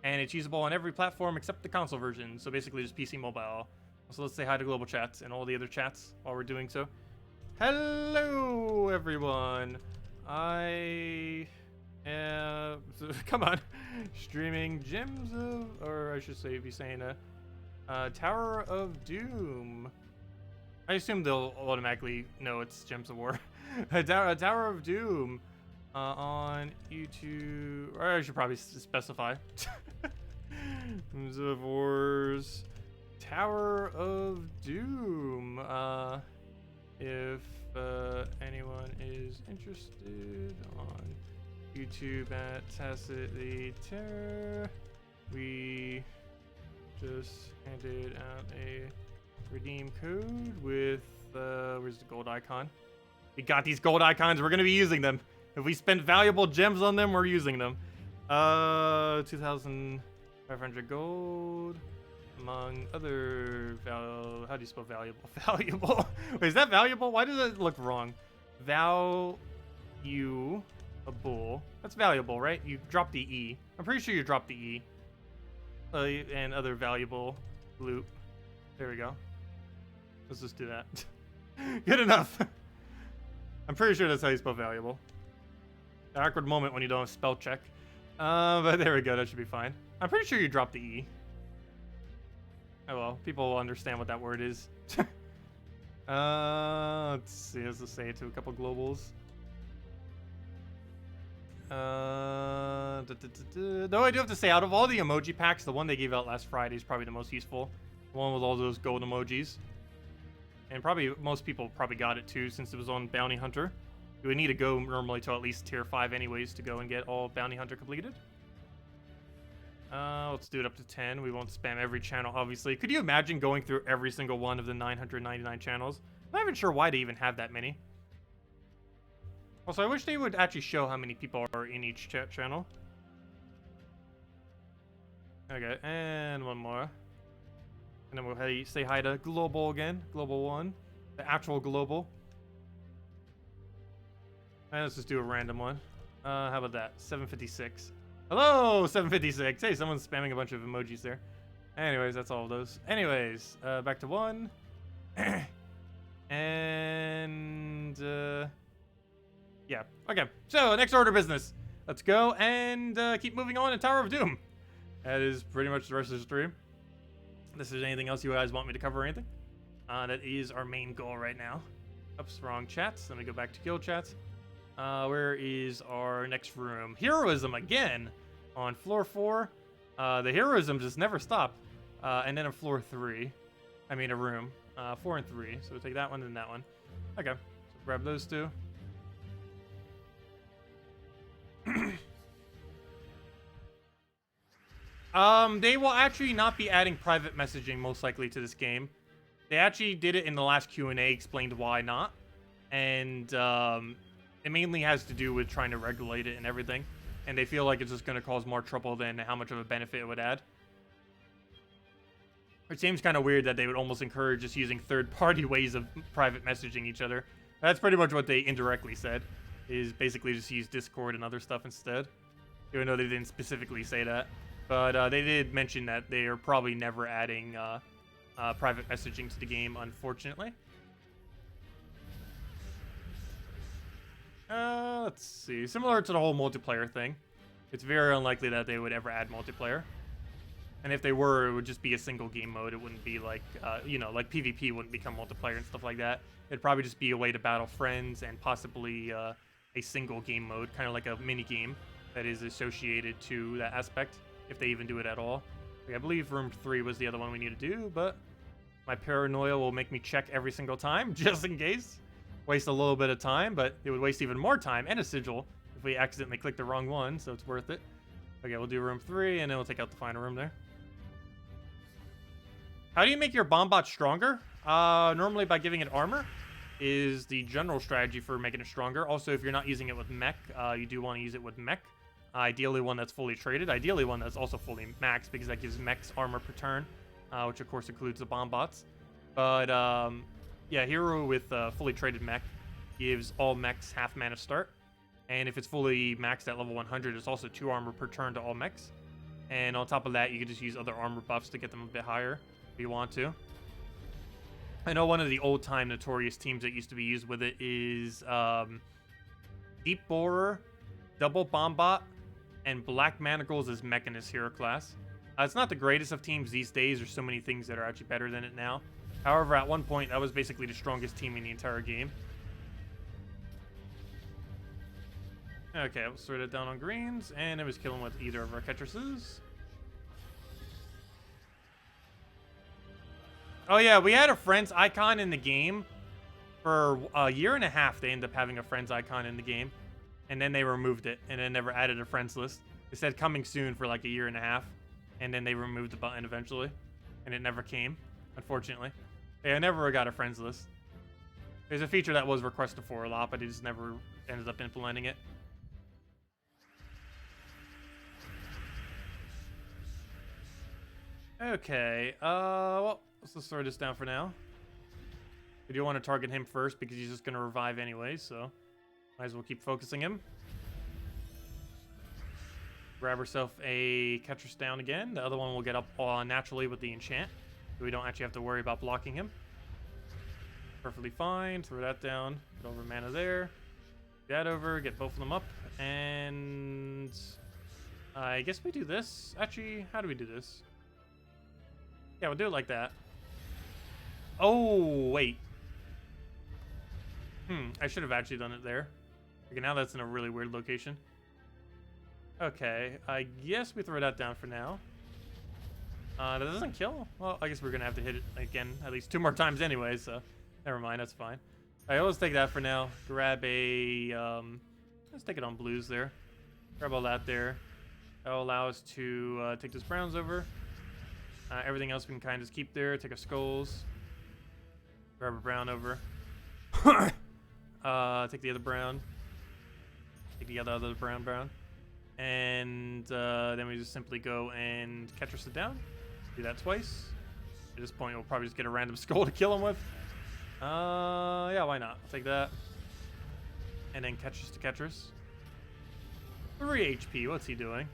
And it's usable on every platform except the console version. So basically just PC mobile. So let's say hi to global chats and all the other chats while we're doing so. Hello, everyone. I am, come on, streaming Gems of, or I should say, be saying Tower of Doom. I assume they'll automatically know it's Gems of War. Tower of Doom on YouTube, or I should probably specify. Gems of War's Tower of Doom. If anyone is interested on YouTube at Tacet the Terror, we just handed out a redeem code with, where's the gold icon? We got these gold icons, we're going to be using them. If we spend valuable gems on them, we're using them. 2,500 gold. Among other how do you spell valuable? Valuable. Wait, is that valuable? Why does it look wrong? Valuable. That's valuable, right? You dropped the E. I'm pretty sure you dropped the E. And other valuable loot. There we go. Let's just do that. Good enough. I'm pretty sure that's how you spell valuable. An awkward moment when you don't have spell check. But there we go. That should be fine. I'm pretty sure you dropped the E. Oh well, people will understand what that word is. Let's see. Let's just say it to a couple globals. Though I do have to say, out of all the emoji packs, the one they gave out last Friday is probably the most useful. The one with all those gold emojis. And probably most people probably got it too, since it was on Bounty Hunter. You would need to go normally to at least tier 5 anyways to go and get all Bounty Hunter completed. Let's do it up to 10. We won't spam every channel, obviously. Could you imagine going through every single one of the 999 channels? I'm not even sure why they even have that many. Also, I wish they would actually show how many people are in each channel. Okay, and one more. And then we'll say hi to Global again. Global 1. The actual Global. And let's just do a random one. How about that? 756. Hello, 756. Hey, someone's spamming a bunch of emojis there. Anyways, that's all of those. Anyways, back to 1. And yeah. Okay. So next order of business. Let's go and keep moving on in Tower of Doom. That is pretty much the rest of the stream. Unless there's anything else you guys want me to cover or anything. That is our main goal right now. Oops, wrong chats. Let me go back to guild chats. Where is our next room? Heroism again on floor 4. The heroism just never stop. And then on floor 3. I mean a room. 4 and 3. So we'll take that one and that one. Okay. So grab those two. They will actually not be adding private messaging most likely to this game. They actually did it in the last Q&A, explained why not. And it mainly has to do with trying to regulate it and everything. And they feel like it's just going to cause more trouble than how much of a benefit it would add. It seems kind of weird that they would almost encourage just using third-party ways of private messaging each other. That's pretty much what they indirectly said, is basically just use Discord and other stuff instead. Even though they didn't specifically say that. But they did mention that they are probably never adding private messaging to the game, unfortunately. Let's see. Similar to the whole multiplayer thing, it's very unlikely that they would ever add multiplayer. And if they were, it would just be a single game mode. It wouldn't be like, you know, like PvP wouldn't become multiplayer and stuff like that. It'd probably just be a way to battle friends and possibly a single game mode, kind of like a mini game that is associated to that aspect, if they even do it at all. Like, I believe room 3 was the other one we need to do, but my paranoia will make me check every single time, just in case. Waste a little bit of time, but it would waste even more time and a sigil if we accidentally click the wrong one, so it's worth it. Okay, we'll do room 3, and then we'll take out the final room there. How do you make your bomb bot stronger? Normally by giving it armor is the general strategy for making it stronger. Also, if you're not using it with mech, you do want to use it with mech. Ideally one that's fully traded. Ideally one that's also fully maxed, because that gives mechs armor per turn, which of course includes the bomb bots. But yeah, hero with fully traded mech gives all mechs half mana start. And if it's fully maxed at level 100, it's also 2 armor per turn to all mechs. And on top of that, you can just use other armor buffs to get them a bit higher if you want to. I know one of the old-time notorious teams that used to be used with it is Deep Borer, Double Bombot, and Black Manacles as mech in this hero class. It's not the greatest of teams these days. There's so many things that are actually better than it now. However, at one point, that was basically the strongest team in the entire game. Okay, we'll sort it down on greens, and it was killing with either of our Ketruses. Oh yeah, we had a friends icon in the game for a year and a half. They ended up having a friends icon in the game, and then they removed it, and then never added a friends list. It said coming soon for like a year and a half, and then they removed the button eventually, and it never came, unfortunately. Yeah, I never got a friends list. There's a feature that was requested for a lot, but it just never ended up implementing it. Okay, well, let's just throw this down for now. We do want to target him first because he's just going to revive anyway, so might as well keep focusing him. Grab herself a Ketris down again. The other one will get up naturally with the enchant, so we don't actually have to worry about blocking him. Perfectly fine. Throw that down. Get over mana there. Get that over. Get both of them up. And I guess we do this. Actually, how do we do this? Yeah, we'll do it like that. Oh, wait. I should have actually done it there. Okay, now that's in a really weird location. Okay, I guess we throw that down for now. That doesn't kill? Well, I guess we're going to have to hit it again at least 2 more times anyway, so never mind, that's fine. Alright, let's take that for now. Grab a, let's take it on blues there. Grab all that there. That'll allow us to take those browns over. Everything else we can kind of just keep there. Take our skulls. Grab a brown over. Take the other brown. Take the other brown. And then we just simply go and Ketris it down. Do that twice. At this point, we'll probably just get a random skull to kill him with. Yeah, why not? I'll take that. And then Ketris to Ketris. 3 HP. What's he doing?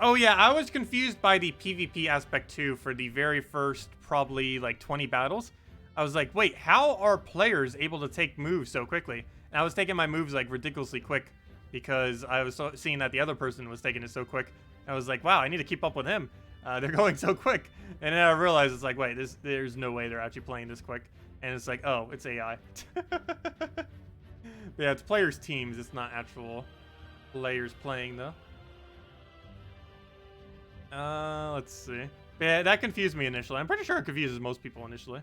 Oh yeah, I was confused by the PvP aspect too for the very first probably like 20 battles. I was like, wait, how are players able to take moves so quickly? And I was taking my moves like ridiculously quick because I was seeing that the other person was taking it so quick. I was like, wow, I need to keep up with him. They're going so quick. And then I realized it's like, wait, there's no way they're actually playing this quick. And it's like, oh, it's AI. But yeah, it's players' teams. It's not actual players playing though. Let's see. Yeah, that confused me initially. I'm pretty sure it confuses most people initially.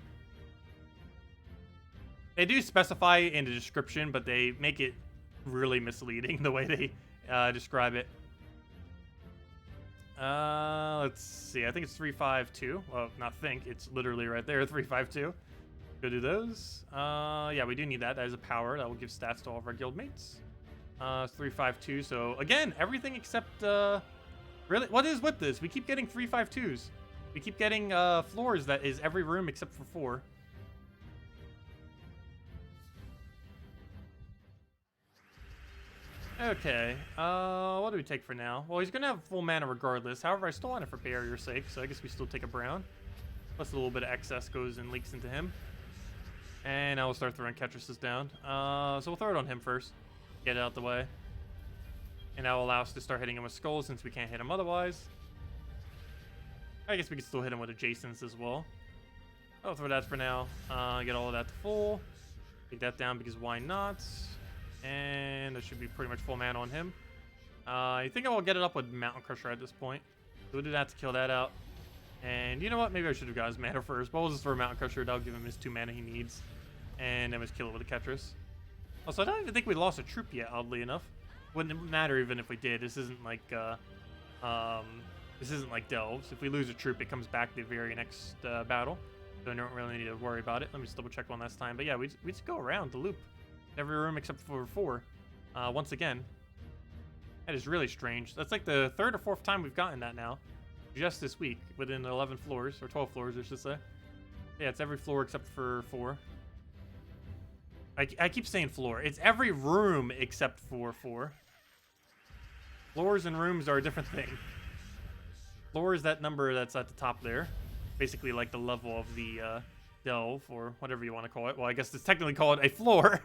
They do specify in the description, but they make it really misleading the way they describe it. Let's see. I think it's 352. Well, not think. It's literally right there, 352. Go do those. Yeah, we do need that. That is a power. That will give stats to all of our guild mates. It's 352. So, again, everything except... Really? What is with this? We keep getting 352s. We keep getting floors that is every room except for 4. Okay. What do we take for now? Well, he's going to have full mana regardless. However, I still want it for barrier's sake, so I guess we still take a brown. Plus a little bit of excess goes and leaks into him. And now we'll start throwing Ketrises down. So we'll throw it on him first. Get it out the way. And that will allow us to start hitting him with skulls since we can't hit him otherwise. I guess we can still hit him with adjacents as well. I'll throw that for now. Get all of that to full. Take that down because why not? And that should be pretty much full mana on him. I think I will get it up with Mountain Crusher at this point. We'll do that to kill that out. And you know what? Maybe I should have got his mana first. But we'll just throw Mountain Crusher. That'll give him his 2 mana he needs. And then just kill it with a Ketris. Also, I don't even think we lost a troop yet, oddly enough. Wouldn't matter even if we did. This isn't like Delves. If we lose a troop, it comes back the very next battle. So I don't really need to worry about it. Let me just double check one last time. But yeah, we just go around the loop. Every room except for 4. Once again. That is really strange. That's like the 3rd or 4th time we've gotten that now. Just this week. Within 11 floors. Or 12 floors, I should say. Yeah, it's every floor except for 4. I keep saying floor. It's every room except for 4. Floors and rooms are a different thing. Floor is that number that's at the top there. Basically like the level of the delve, or whatever you want to call it. Well, I guess it's technically called a floor.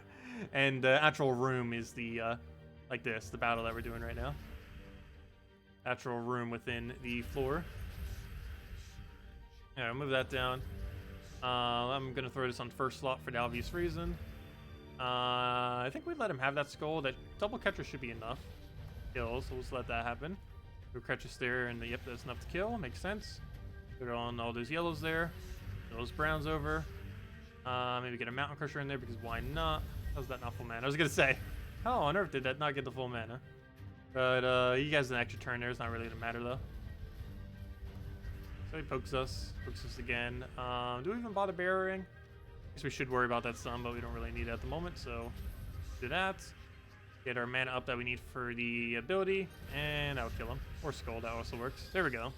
And the actual room is the, like this, the battle that we're doing right now. Actual room within the floor. Yeah, I'll move that down. I'm going to throw this on first slot for the obvious reason. I think we let him have that skull. That double catcher should be enough. Kill, so we'll just let that happen. Go Ketris there, and yep, that's enough to kill. Makes sense. Put on all those yellows there. Those browns over. Maybe get a Mountain Crusher in there because why not? How's that not full mana? I was gonna say, how on earth did that not get the full mana? But you guys an extra turn there. It's not really gonna matter though. So he pokes us again. Do we even bother barriering? I guess we should worry about that some, but we don't really need it at the moment. So Do that. Get our mana up that we need for the ability, and that would kill him. Or Skull, that also works. There we go.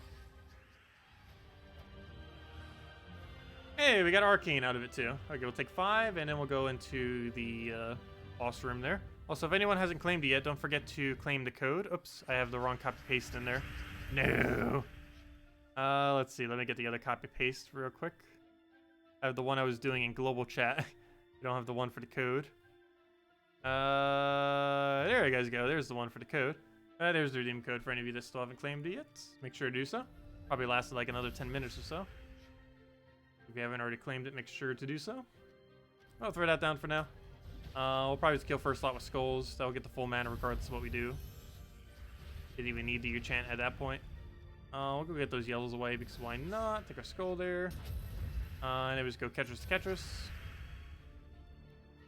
Hey, we got Arcane out of it too. Okay, we'll take 5, and then we'll go into the boss room there. Also, if anyone hasn't claimed it yet, don't forget to claim the code. Oops, I have the wrong copy-paste in there. No! Let's see, let me get the other copy-paste real quick. I have the one I was doing in global chat. You don't have the one for the code. There you guys go. There's the one for the code. There's the redeem code for any of you that still haven't claimed it yet. Make sure to do so. Probably lasted like another 10 minutes or so. If you haven't already claimed it, make sure to do so. I'll throw that down for now. We'll probably just kill first slot with skulls. That'll get the full mana regardless of what we do. Didn't even need the enchant at that point. We'll go get those yellows away because why not? Take our skull there. And then we just go Ketris to Ketris.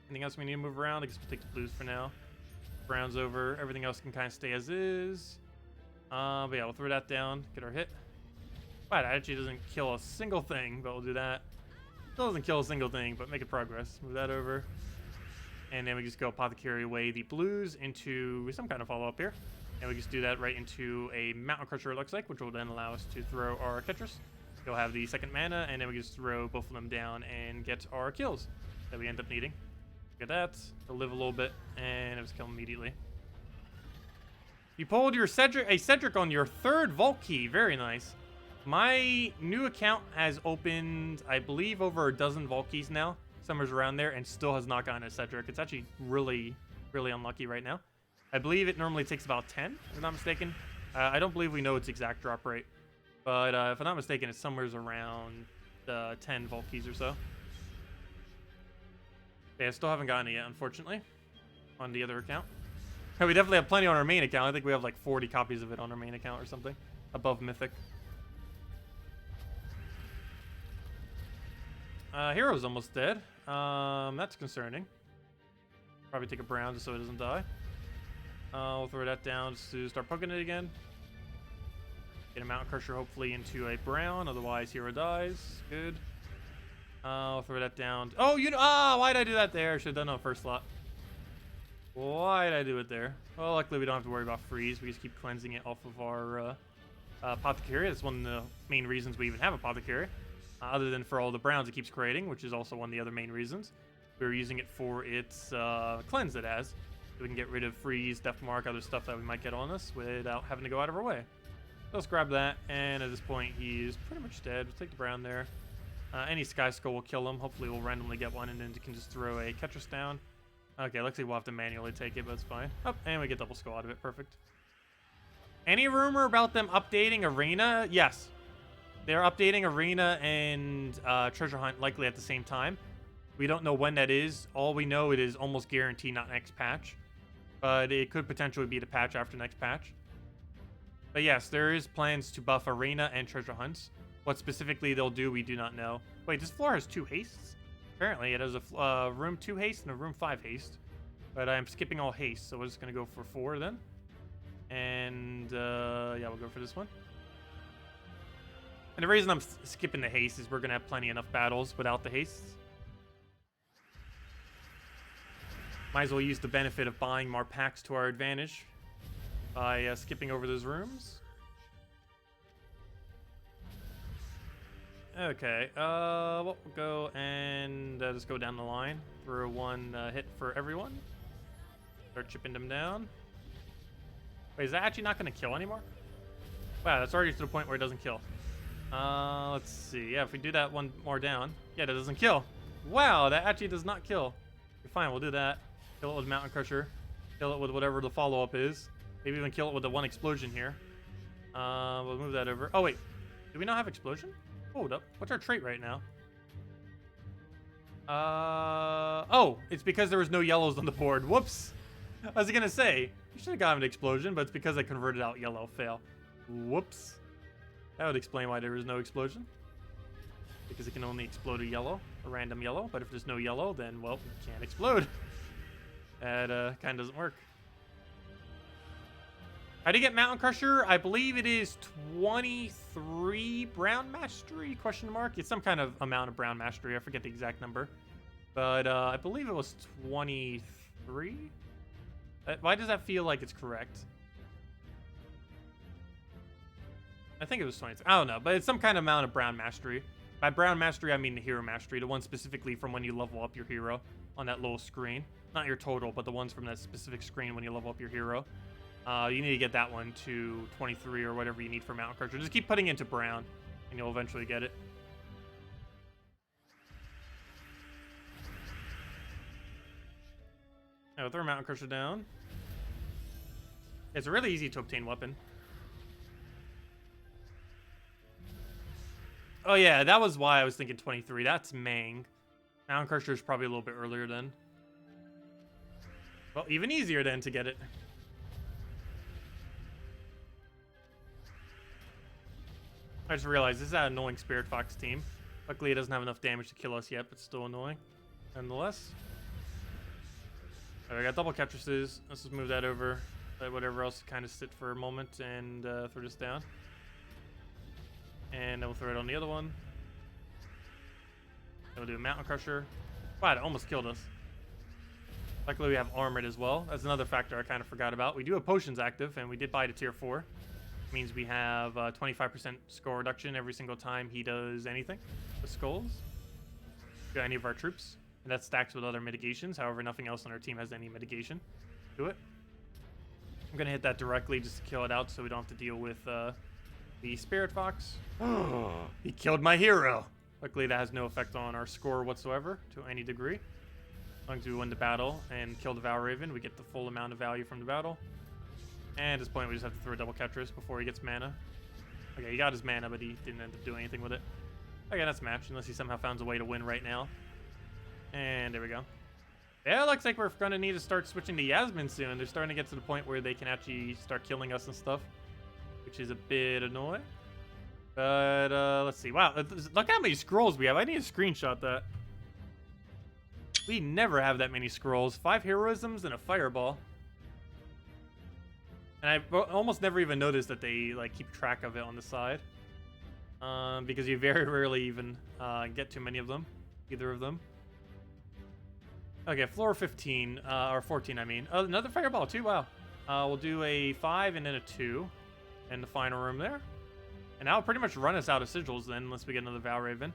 Anything else we need to move around? I guess we'll take the blues for now. Brown's over. Everything else can kind of stay as is. But yeah, we'll throw that down. Get our hit. Wow, that actually doesn't kill a single thing, but we'll do that. Still doesn't kill a single thing, but make it progress. Move that over. And then we just go Apothecary away the blues into some kind of follow-up here. And we just do that right into a Mountain Crusher, it looks like, which will then allow us to throw our Ketris. You'll have the second mana, and then we just throw both of them down and get our kills that we end up needing. Look at that. They'll live a little bit, and it was killed immediately. You pulled your Cedric on your 3rd vault key. Very nice. My new account has opened, I believe, over a dozen vault keys now. Somewhere's around there, and still has not gotten a Cedric. It's actually really, really unlucky right now. I believe it normally takes about 10, if I'm not mistaken. I don't believe we know its exact drop rate. But if I'm not mistaken, it's somewhere's around 10 vault keys or so. Yeah, I still haven't gotten it yet, unfortunately, on the other account. We definitely have plenty on our main account. I think we have like 40 copies of it on our main account or something. Above Mythic. Hero's almost dead. That's concerning. Probably take a brown just so it doesn't die. We'll throw that down just to start poking it again. Get a Mountain Crusher hopefully into a brown, otherwise Hero dies. Good. I'll throw that down. Oh, why did I do that there? I should have done it on first slot. Why did I do it there? Well, luckily we don't have to worry about freeze. We just keep cleansing it off of our Apothecary. That's one of the main reasons we even have Apothecary. Other than for all the browns it keeps creating, which is also one of the other main reasons. We're using it for its cleanse it has. So we can get rid of freeze, death mark, other stuff that we might get on us without having to go out of our way. So let's grab that, and at this point he's pretty much dead. We'll take the brown there. Any Sky Skull will kill him. Hopefully we'll randomly get one, and then you can just throw a Ketris down. Okay, looks like we'll have to manually take it, but it's fine. Oh, and we get double skull out of it. Perfect. Any rumor about them updating Arena? Yes. They're updating Arena and Treasure Hunt likely at the same time. We don't know when that is. All we know it is almost guaranteed not next patch. But it could potentially be the patch after next patch. But yes, there is plans to buff Arena and Treasure Hunts. What specifically they'll do, we do not know. Wait, this floor has 2 hastes? Apparently it has a room 2 haste and a room 5 haste. But I'm skipping all haste, so we're just going to go for 4 then. And yeah, we'll go for this one. And the reason I'm skipping the haste is we're going to have plenty enough battles without the hastes. Might as well use the benefit of buying more packs to our advantage by skipping over those rooms. Okay, we'll go and just go down the line. Throw one hit for everyone. Start chipping them down. Wait, is that actually not going to kill anymore? Wow, that's already to the point where it doesn't kill. Let's see. Yeah, if we do that one more down. Yeah, that doesn't kill. Wow, that actually does not kill. Okay, fine, we'll do that. Kill it with Mountain Crusher. Kill it with whatever the follow-up is. Maybe even kill it with the one explosion here. We'll move that over. Oh, wait. Do we not have explosion? Hold up. What's our trait right now? Oh, it's because there was no yellows on the board. Whoops. I was going to say, you should have gotten an explosion, but it's because I converted out yellow. Fail. Whoops. That would explain why there is no explosion. Because it can only explode a yellow, a random yellow. But if there's no yellow, then, well, it can't explode. That kind of doesn't work. How do you get Mountain Crusher? I believe it is 23 Brown Mastery, question mark. It's some kind of amount of Brown Mastery. I forget the exact number. But I believe it was 23. 23? Why does that feel like it's correct? I think it was 23. I don't know, but it's some kind of amount of brown mastery. By brown mastery, I mean the hero mastery, the one specifically from when you level up your hero on that little screen. Not your total, but the ones from that specific screen when you level up your hero. You need to get that one to 23 or whatever you need for Mountain Crusher. Just keep putting it into brown, and you'll eventually get it. I'll throw Mountain Crusher down. It's really easy to obtain weapon. Oh yeah, that was why I was thinking 23. That's Mang. Mountain Crusher is probably a little bit earlier then. Well, even easier then to get it. I just realized this is that annoying Spirit Fox team. Luckily, it doesn't have enough damage to kill us yet, but still annoying. Nonetheless. Alright, I got double Ketruses. Let's just move that over. Let whatever else kind of sit for a moment and throw this down. And then we'll throw it on the other one. Then we'll do a Mountain Crusher. Wow, it almost killed us. Luckily, we have Armored as well. That's another factor I kind of forgot about. We do have Potions active, and we did buy to tier 4. Means we have 25% score reduction every single time he does anything with skulls. To any of our troops. And that stacks with other mitigations. However, nothing else on our team has any mitigation to it. I'm going to hit that directly just to kill it out so we don't have to deal with the Spirit Fox. He killed my hero. Luckily, that has no effect on our score whatsoever to any degree. As long as we win the battle and kill the Valraven, we get the full amount of value from the battle. And at this point, we just have to throw a double Ketris before he gets mana. Okay, he got his mana, but he didn't end up doing anything with it. Okay, that's match, unless he somehow finds a way to win right now. And there we go. Yeah, it looks like we're going to need to start switching to Yasmin soon. They're starting to get to the point where they can actually start killing us and stuff, which is a bit annoying. But let's see. Wow, look how many scrolls we have. I need to screenshot that. We never have that many scrolls. 5 heroisms and a fireball. And I almost never even noticed that they like keep track of it on the side. Because you very rarely even get too many of them. Either of them. Okay, floor 15, or 14 I mean. Another fireball too, wow. We'll do a 5 and then a 2 in the final room there. And that'll pretty much run us out of sigils then, unless we get another Valraven.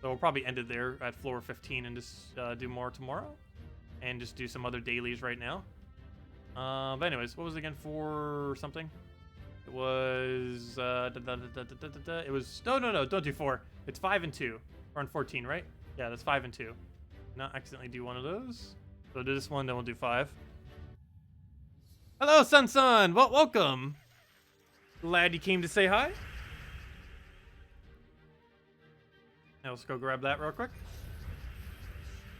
So we'll probably end it there at floor 15 and just do more tomorrow. And just do some other dailies right now. But anyways, what was it again for something? It was, it was, no, don't do 4. It's 5 and 2. We're on 14, right? Yeah, that's 5 and 2. Not accidentally do one of those. So do this one, then we'll do 5. Hello, Sun. Well, welcome. Glad you came to say hi. Now let's go grab that real quick.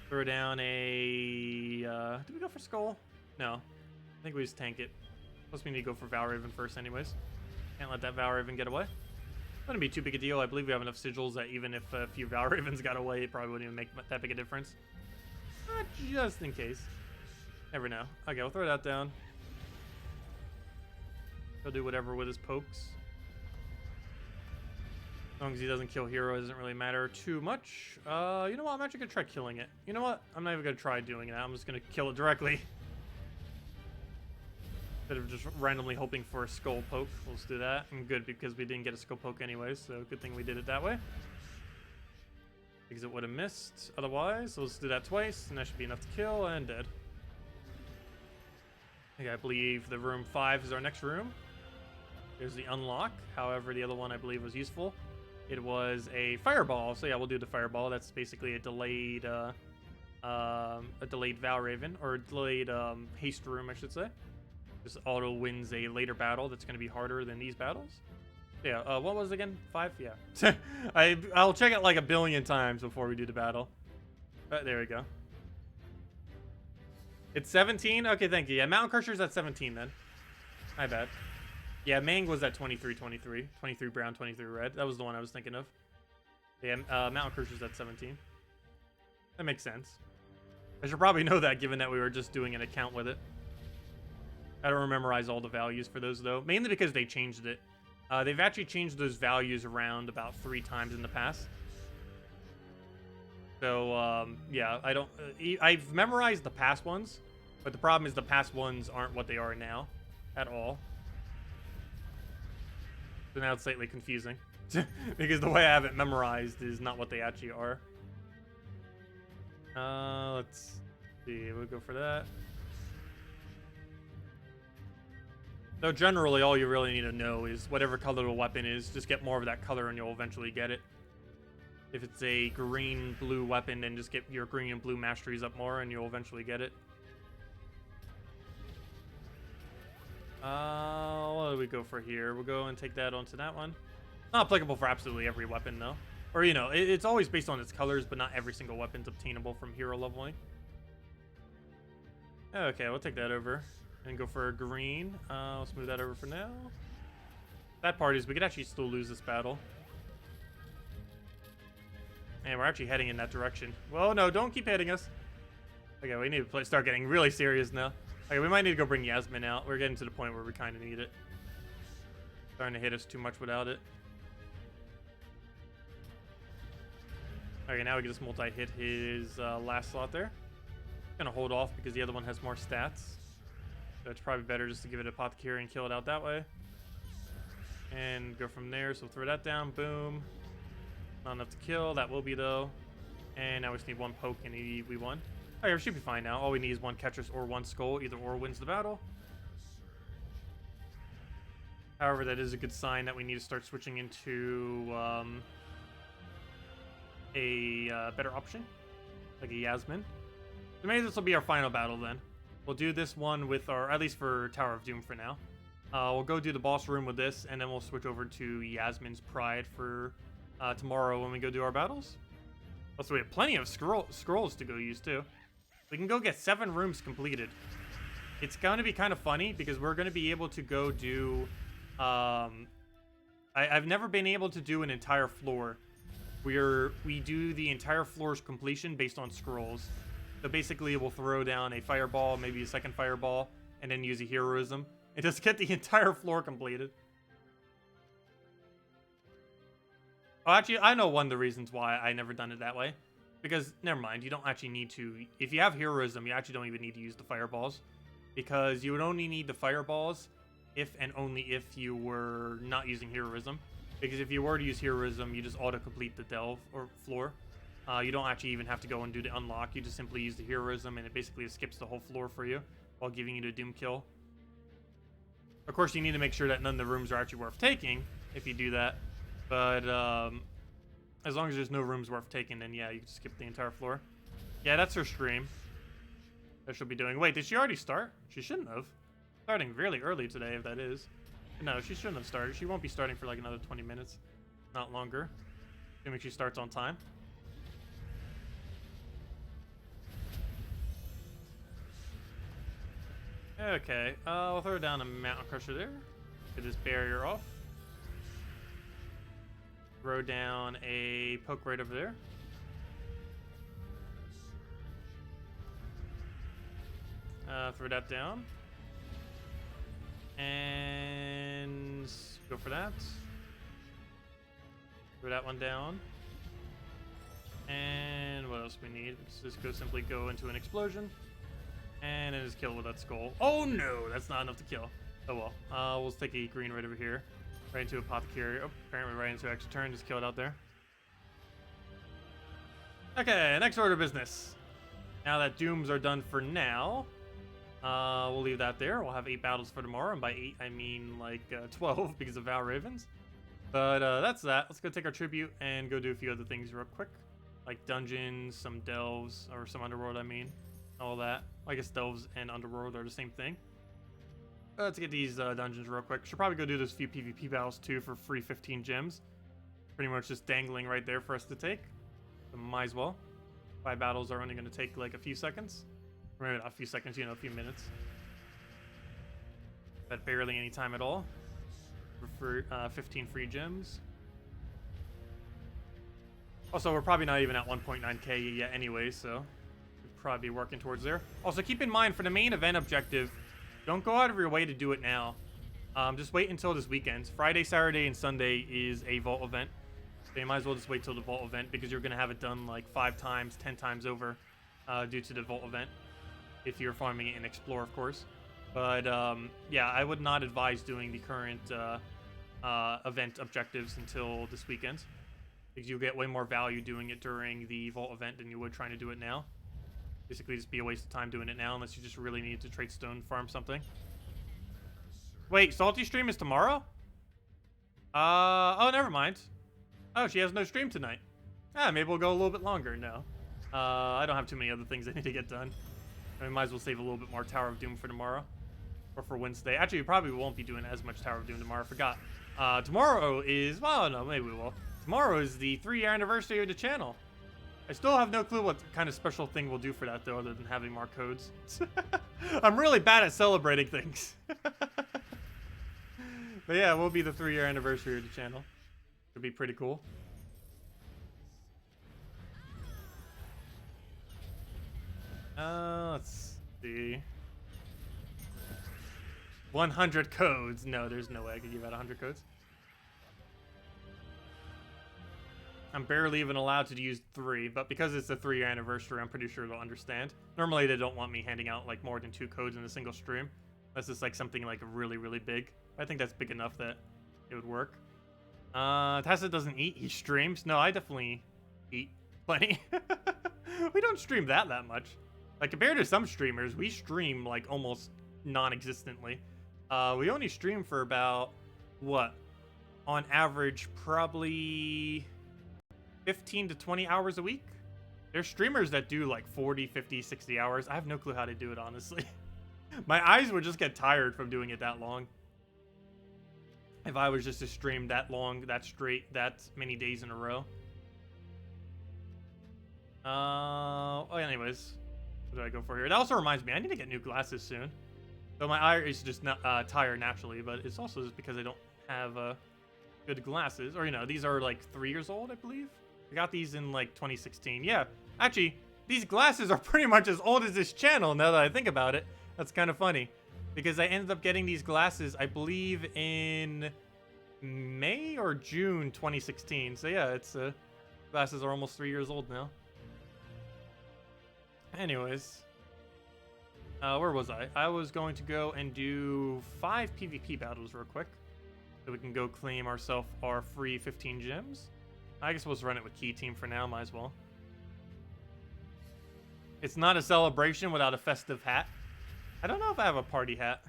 Throw down a, did we go for Skull? No. I think we just tank it. Plus we need to go for Valraven first anyways. Can't let that Valraven get away. Wouldn't be too big a deal. I believe we have enough sigils that even if a few Valravens got away, it probably wouldn't even make that big a difference. Just in case. Never know. Okay, we'll throw that down. He'll do whatever with his pokes. As long as he doesn't kill hero, it doesn't really matter too much. You know what? I'm actually going to try killing it. You know what? I'm not even going to try doing that. I'm just going to kill it directly. Instead of just randomly hoping for a skull poke. We'll just do that. And good, because we didn't get a skull poke anyways, so good thing we did it that way. Because it would have missed otherwise. So let's do that twice, and that should be enough to kill, and dead. Okay, I believe the room 5 is our next room. There's the unlock. However, the other one I believe was useful. It was a fireball. So yeah, we'll do the fireball. That's basically a delayed Valraven, or a delayed haste room, I should say. Just auto wins a later battle that's going to be harder than these battles. Yeah, what was it again? 5? Yeah. I'll check it like a billion times before we do the battle. But there we go. It's 17? Okay, thank you. Yeah, Mountain Crusher's at 17 then. My bad. Yeah, Mang was at 23. 23 brown, 23 red. That was the one I was thinking of. Yeah, Mountain Crusher's at 17. That makes sense. I should probably know that given that we were just doing an account with it. I don't memorize all the values for those though, mainly because they changed it. They've actually changed those values around about 3 times in the past. So yeah, I don't. I've memorized the past ones, But the problem is the past ones aren't what they are now at all. So now it's slightly confusing. Because the way I have it memorized is not what they actually are. Let's see. We'll go for that. So generally, all you really need to know is whatever color the weapon is, just get more of that color and you'll eventually get it. If it's a green-blue weapon, then just get your green and blue masteries up more and you'll eventually get it. What do we go for here? We'll go and take that onto that one. Not applicable for absolutely every weapon, though. Or, you know, it's always based on its colors, but not every single weapon's obtainable from hero leveling. Okay, we'll take that over. And go for a green. Let's move that over for now. That part is we could actually still lose this battle. And we're actually heading in that direction. Well, no, don't keep hitting us. Okay, we need to start getting really serious now. Okay, we might need to go bring Yasmin out. We're getting to the point where we kind of need it. Starting to hit us too much without it. Okay, now we can just multi-hit his last slot there. Gonna hold off because the other one has more stats. So it's probably better just to give it Apothecary and kill it out that way. And go from there. So throw that down. Boom. Not enough to kill. That will be, though. And now we just need one poke and we won. Okay, we should be fine now. All we need is one Ketris or one Skull. Either or wins the battle. However, that is a good sign that we need to start switching into a better option. Like a Yasmin. So maybe this will be our final battle then. We'll do this one with our, at least for Tower of Doom for now. We'll go do the boss room with this, and then we'll switch over to Yasmin's Pride for tomorrow when we go do our battles. Also, we have plenty of scrolls to go use too. We can go get 7 rooms completed. It's going to be kind of funny because we're going to be able to go do... I've never been able to do an entire floor where we do the entire floor's completion based on scrolls. So basically, we'll throw down a fireball, maybe a second fireball, and then use a heroism. And just get the entire floor completed. Oh, actually, I know one of the reasons why I never done it that way. Because, never mind, you don't actually need to... If you have heroism, you actually don't even need to use the fireballs. Because you would only need the fireballs if and only if you were not using heroism. Because if you were to use heroism, you just auto-complete the delve or floor. You don't actually even have to go and do the unlock. You just simply use the heroism, and it basically skips the whole floor for you while giving you the doom kill. Of course, you need to make sure that none of the rooms are actually worth taking if you do that. But as long as there's no rooms worth taking, then yeah, you can skip the entire floor. Yeah, that's her stream that she'll be doing. Wait, did she already start? She shouldn't have. Starting really early today, if that is. No, she shouldn't have started. She won't be starting for like another 20 minutes. Not longer. Assuming she starts on time. Okay, we'll throw down a Mountain Crusher there. Get this barrier off. Throw down a poke right over there. Throw that down. And go for that. Throw that one down. And what else we need? Let's just simply go into an explosion. And then just kill with that skull. Oh no, that's not enough to kill. Oh well. We'll take a green right over here. Right into Apothecary. Oh, apparently right into extra turn. Just kill it out there. Okay, next order of business. Now that dooms are done for now, we'll leave that there. We'll have 8 battles for tomorrow. And by 8, I mean like 12 because of Val Ravens. But that's that. Let's go take our tribute and go do a few other things real quick. Like dungeons, some delves, or some underworld, I mean. All that. I guess delves and underworld are the same thing. Let's get these dungeons real quick. Should probably go do those few PvP battles too for free 15 gems. Pretty much just dangling right there for us to take. So might as well. 5 battles are only going to take like a few seconds. Or maybe not a few seconds, you know, a few minutes. But barely any time at all. For 15 free gems. Also, we're probably not even at 1.9k yet anyway, so probably be working towards there. Also, keep in mind for the main event objective, don't go out of your way to do it now. Just wait until this weekend. Friday, Saturday, and Sunday is a vault event. So you might as well just wait till the vault event because you're going to have it done like 5 times, 10 times over due to the vault event. if you're farming it in Explore, of course. But yeah, I would not advise doing the current event objectives until this weekend, because you'll get way more value doing it during the Vault event than you would trying to do it now. Basically, just be a waste of time doing it now unless you just really need to trade stone farm something. Wait, Salty stream is tomorrow? Oh, never mind. Oh, she has no stream tonight. Ah, maybe we'll go a little bit longer. No. I don't have too many other things I need to get done. I mean, might as well save a little bit more Tower of Doom for tomorrow. Or for Wednesday. Actually, we probably won't be doing as much Tower of Doom tomorrow. I forgot. Tomorrow is... Well, no, maybe we will. Tomorrow is the 3-year anniversary of the channel. I still have no clue what kind of special thing we'll do for that, though, other than having more codes. I'm really bad at celebrating things. But yeah, it will be the 3-year anniversary of the channel. It'll be pretty cool. Let's see. 100 codes. No, there's no way I could give out 100 codes. I'm barely even allowed to use 3, but because it's the 3-year anniversary, I'm pretty sure they'll understand. Normally, they don't want me handing out like more than 2 codes in a single stream. Unless it's like something like really, really big. I think that's big enough that it would work. Tacet doesn't eat, he streams. No, I definitely eat plenty. We don't stream that much. Like, compared to some streamers, we stream like almost non-existently. We only stream for about, what? On average, probably 15 to 20 hours a week. There's streamers that do like 40, 50, 60 hours. I have no clue how to do it, honestly. My eyes would just get tired from doing it that long. If I was just to stream that long, that straight, that many days in a row. Oh, anyways. What do I go for here? That also reminds me, I need to get new glasses soon. So my eye is just not tired naturally, but it's also just because I don't have good glasses. Or, you know, these are like 3 years old, I believe. I got these in like 2016. Yeah, actually, these glasses are pretty much as old as this channel now that I think about it. That's kind of funny. Because I ended up getting these glasses, I believe, in May or June 2016. So yeah, it's glasses are almost 3 years old now. Anyways. Where was I? I was going to go and do 5 PvP battles real quick. So we can go claim ourselves our free 15 gems. I guess we'll just run it with Key Team for now, might as well. It's not a celebration without a festive hat. I don't know if I have a party hat.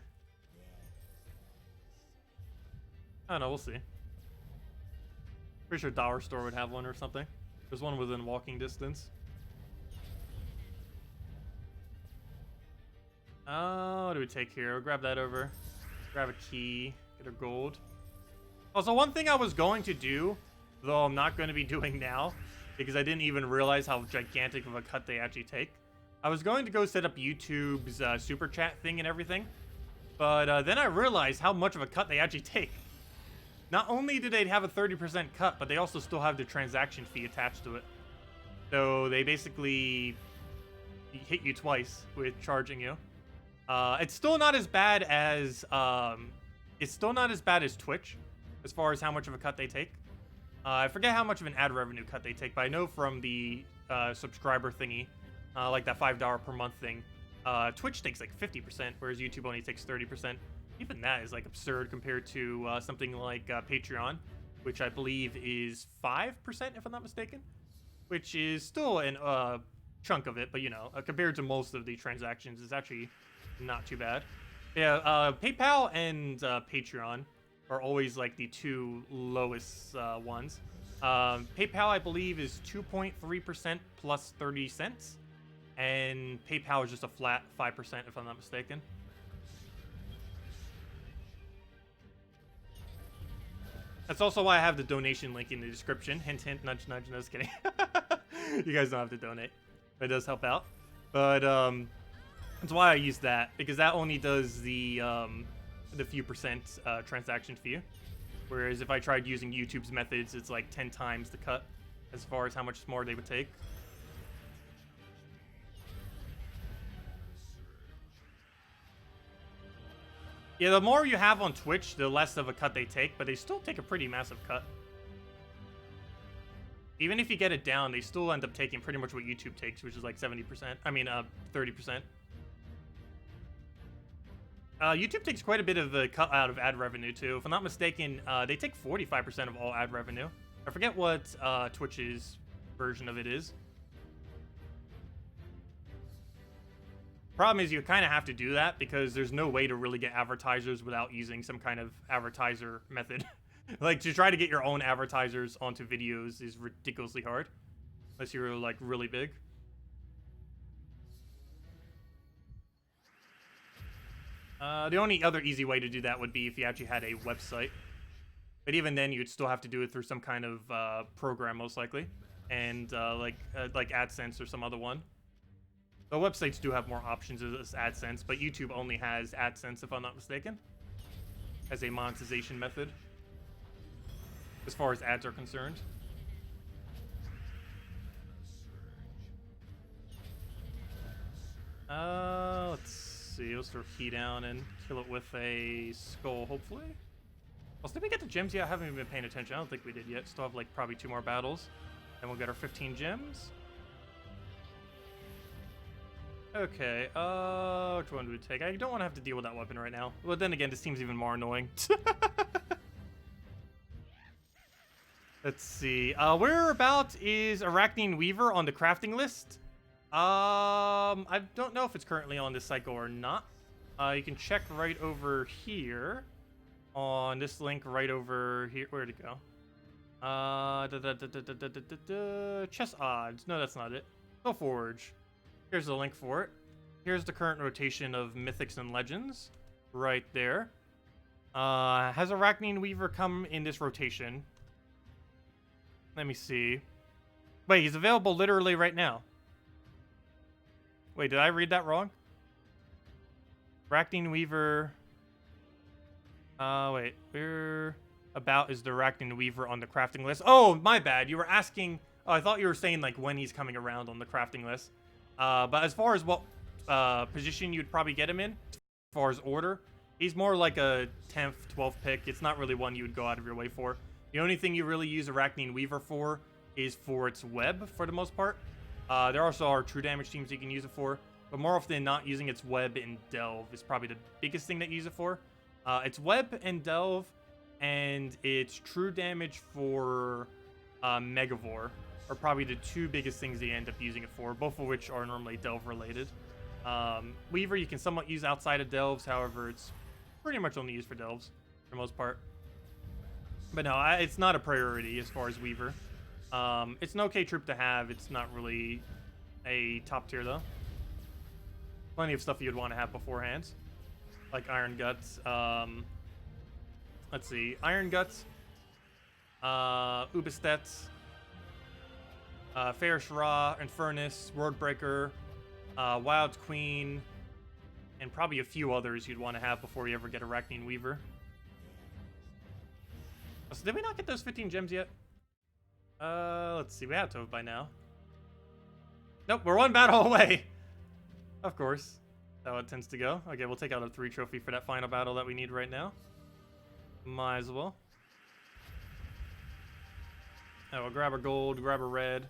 I don't know, we'll see. Pretty sure Dollar Store would have one or something. There's one within walking distance. What do we take here? We'll grab that over. Grab a key. Get a gold. Also, one thing I was going to do, though I'm not going to be doing now, because I didn't even realize how gigantic of a cut they actually take. I was going to go set up YouTube's super chat thing and everything, but then I realized how much of a cut they actually take. Not only do they have a 30% cut, but they also still have the transaction fee attached to it. So they basically hit you twice with charging you. It's still not as bad as Twitch, as far as how much of a cut they take. I forget how much of an ad revenue cut they take, but I know from the subscriber thingy. Like that $5 per month thing. Twitch takes like 50%, whereas YouTube only takes 30%. Even that is like absurd compared to something like Patreon, which I believe is 5%, if I'm not mistaken. Which is still a chunk of it, but you know, compared to most of the transactions, it's actually not too bad. Yeah, PayPal and Patreon are always like the 2 lowest ones. PayPal, I believe, is 2.3% plus 30 cents. And PayPal is just a flat 5%, if I'm not mistaken. That's also why I have the donation link in the description. Hint, hint, nudge, nudge. No, just kidding. You guys don't have to donate. It does help out. But that's why I use that, because that only does the few percent transaction fee. Whereas if I tried using YouTube's methods, it's like 10 times the cut as far as how much more they would take. Yeah, the more you have on Twitch, the less of a cut they take, but they still take a pretty massive cut. Even if you get it down, they still end up taking pretty much what YouTube takes, which is like 70%. I mean, 30%. YouTube takes quite a bit of the cut out of ad revenue too. If I'm not mistaken, they take 45% of all ad revenue. I forget what Twitch's version of it is. Problem is you kind of have to do that because there's no way to really get advertisers without using some kind of advertiser method. Like, to try to get your own advertisers onto videos is ridiculously hard. Unless you're, like, really big. The only other easy way to do that would be if you actually had a website. But even then, you'd still have to do it through some kind of program, most likely. And, like AdSense or some other one. The websites do have more options as AdSense, but YouTube only has AdSense, if I'm not mistaken, as a monetization method, as far as ads are concerned. Let's see. Let's throw key down and kill it with a skull, hopefully. Also, did we get the gems yet? I haven't even been paying attention. I don't think we did yet. Still have, like, probably 2 more battles. And we'll get our 15 gems. Okay, which one do we take? I don't want to have to deal with that weapon right now. Well, then again, this seems even more annoying. Let's see. Whereabout is Arachnine Weaver on the crafting list? I don't know if it's currently on this cycle or not. You can check right over here on this link right over here. Where'd it go? Chess odds. No, that's not it. Go Forge. Here's the link for it. Here's the current rotation of Mythics and Legends. Right there. Has Arachnine Weaver come in this rotation? Let me see. Wait, he's available literally right now. Wait, did I read that wrong? Arachnine Weaver... wait. Where about is the Arachnine Weaver on the crafting list? Oh, my bad. You were asking... Oh, I thought you were saying, like, when he's coming around on the crafting list. But as far as what position you'd probably get him in, as far as order, he's more like a 10th, 12th pick. It's not really one you would go out of your way for. The only thing you really use Arachnine Weaver for is for its web, for the most part. There also are true damage teams you can use it for, but more often than not, using its web and delve is probably the biggest thing that you use it for. Its web and delve, and its true damage for Megavore are probably the 2 biggest things you end up using it for, both of which are normally delve related. Weaver you can somewhat use outside of delves, however it's pretty much only used for delves for the most part. But no, it's not a priority as far as Weaver. It's an okay troop to have. It's not really a top tier though. Plenty of stuff you'd want to have beforehand, like Iron Guts. Let's see, Iron Guts, Ubistet, Fair Shra, Infernus, Wordbreaker, Wild Queen, and probably a few others you'd want to have before you ever get Arachnine Weaver. So did we not get those 15 gems yet? Let's see. We have to have by now. Nope, we're 1 battle away. Of course. That's how it tends to go. Okay, we'll take out a 3 trophy for that final battle that we need right now. Might as well. Oh, we'll grab our gold, grab our red.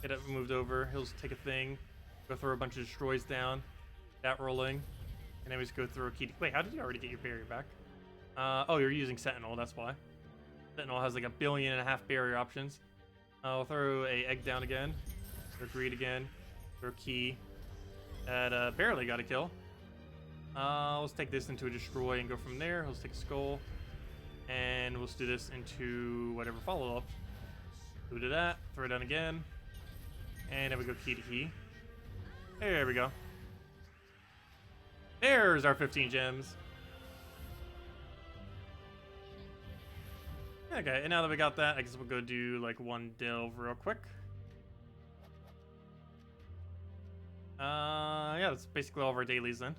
Get it moved over. He'll just take a thing. Go throw a bunch of destroys down. That rolling. And then we just go through a key. Wait, how did you already get your barrier back? Oh, you're using Sentinel, that's why. Sentinel has like 1.5 billion barrier options. I'll throw a egg down again. Throw greed again. Throw key. That barely got a kill. Let's take this into a destroy and go from there. Let's take a skull. And let's do this into whatever follow-up. We'll do that. Throw it down again. And then we go key to key. There we go. There's our 15 gems. Okay, and now that we got that, I guess we'll go do like 1 delve real quick. Yeah, that's basically all of our dailies then.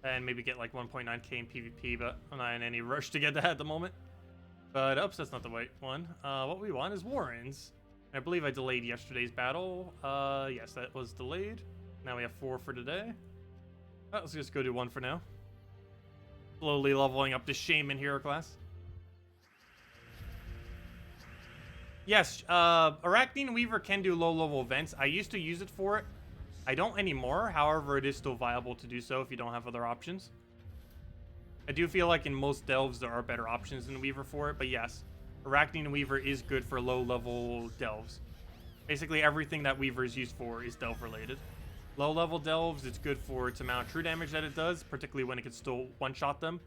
And maybe get like 1.9k in PvP, but I'm not in any rush to get that at the moment. But, oops, that's not the right one. What we want is Warrens. I believe I delayed yesterday's battle. Yes, that was delayed. Now we have 4 for today. Oh, let's just go do 1 for now. Slowly leveling up the Shaman hero class. Yes, Arachnine Weaver can do low-level events. I used to use it for it. I don't anymore. However, it is still viable to do so if you don't have other options. I do feel like in most delves there are better options than Weaver for it, but yes, Arachne and Weaver is good for low-level delves. Basically everything that Weaver is used for is delve-related. Low-level delves, it's good for its amount of true damage that it does, particularly when it can still one-shot them.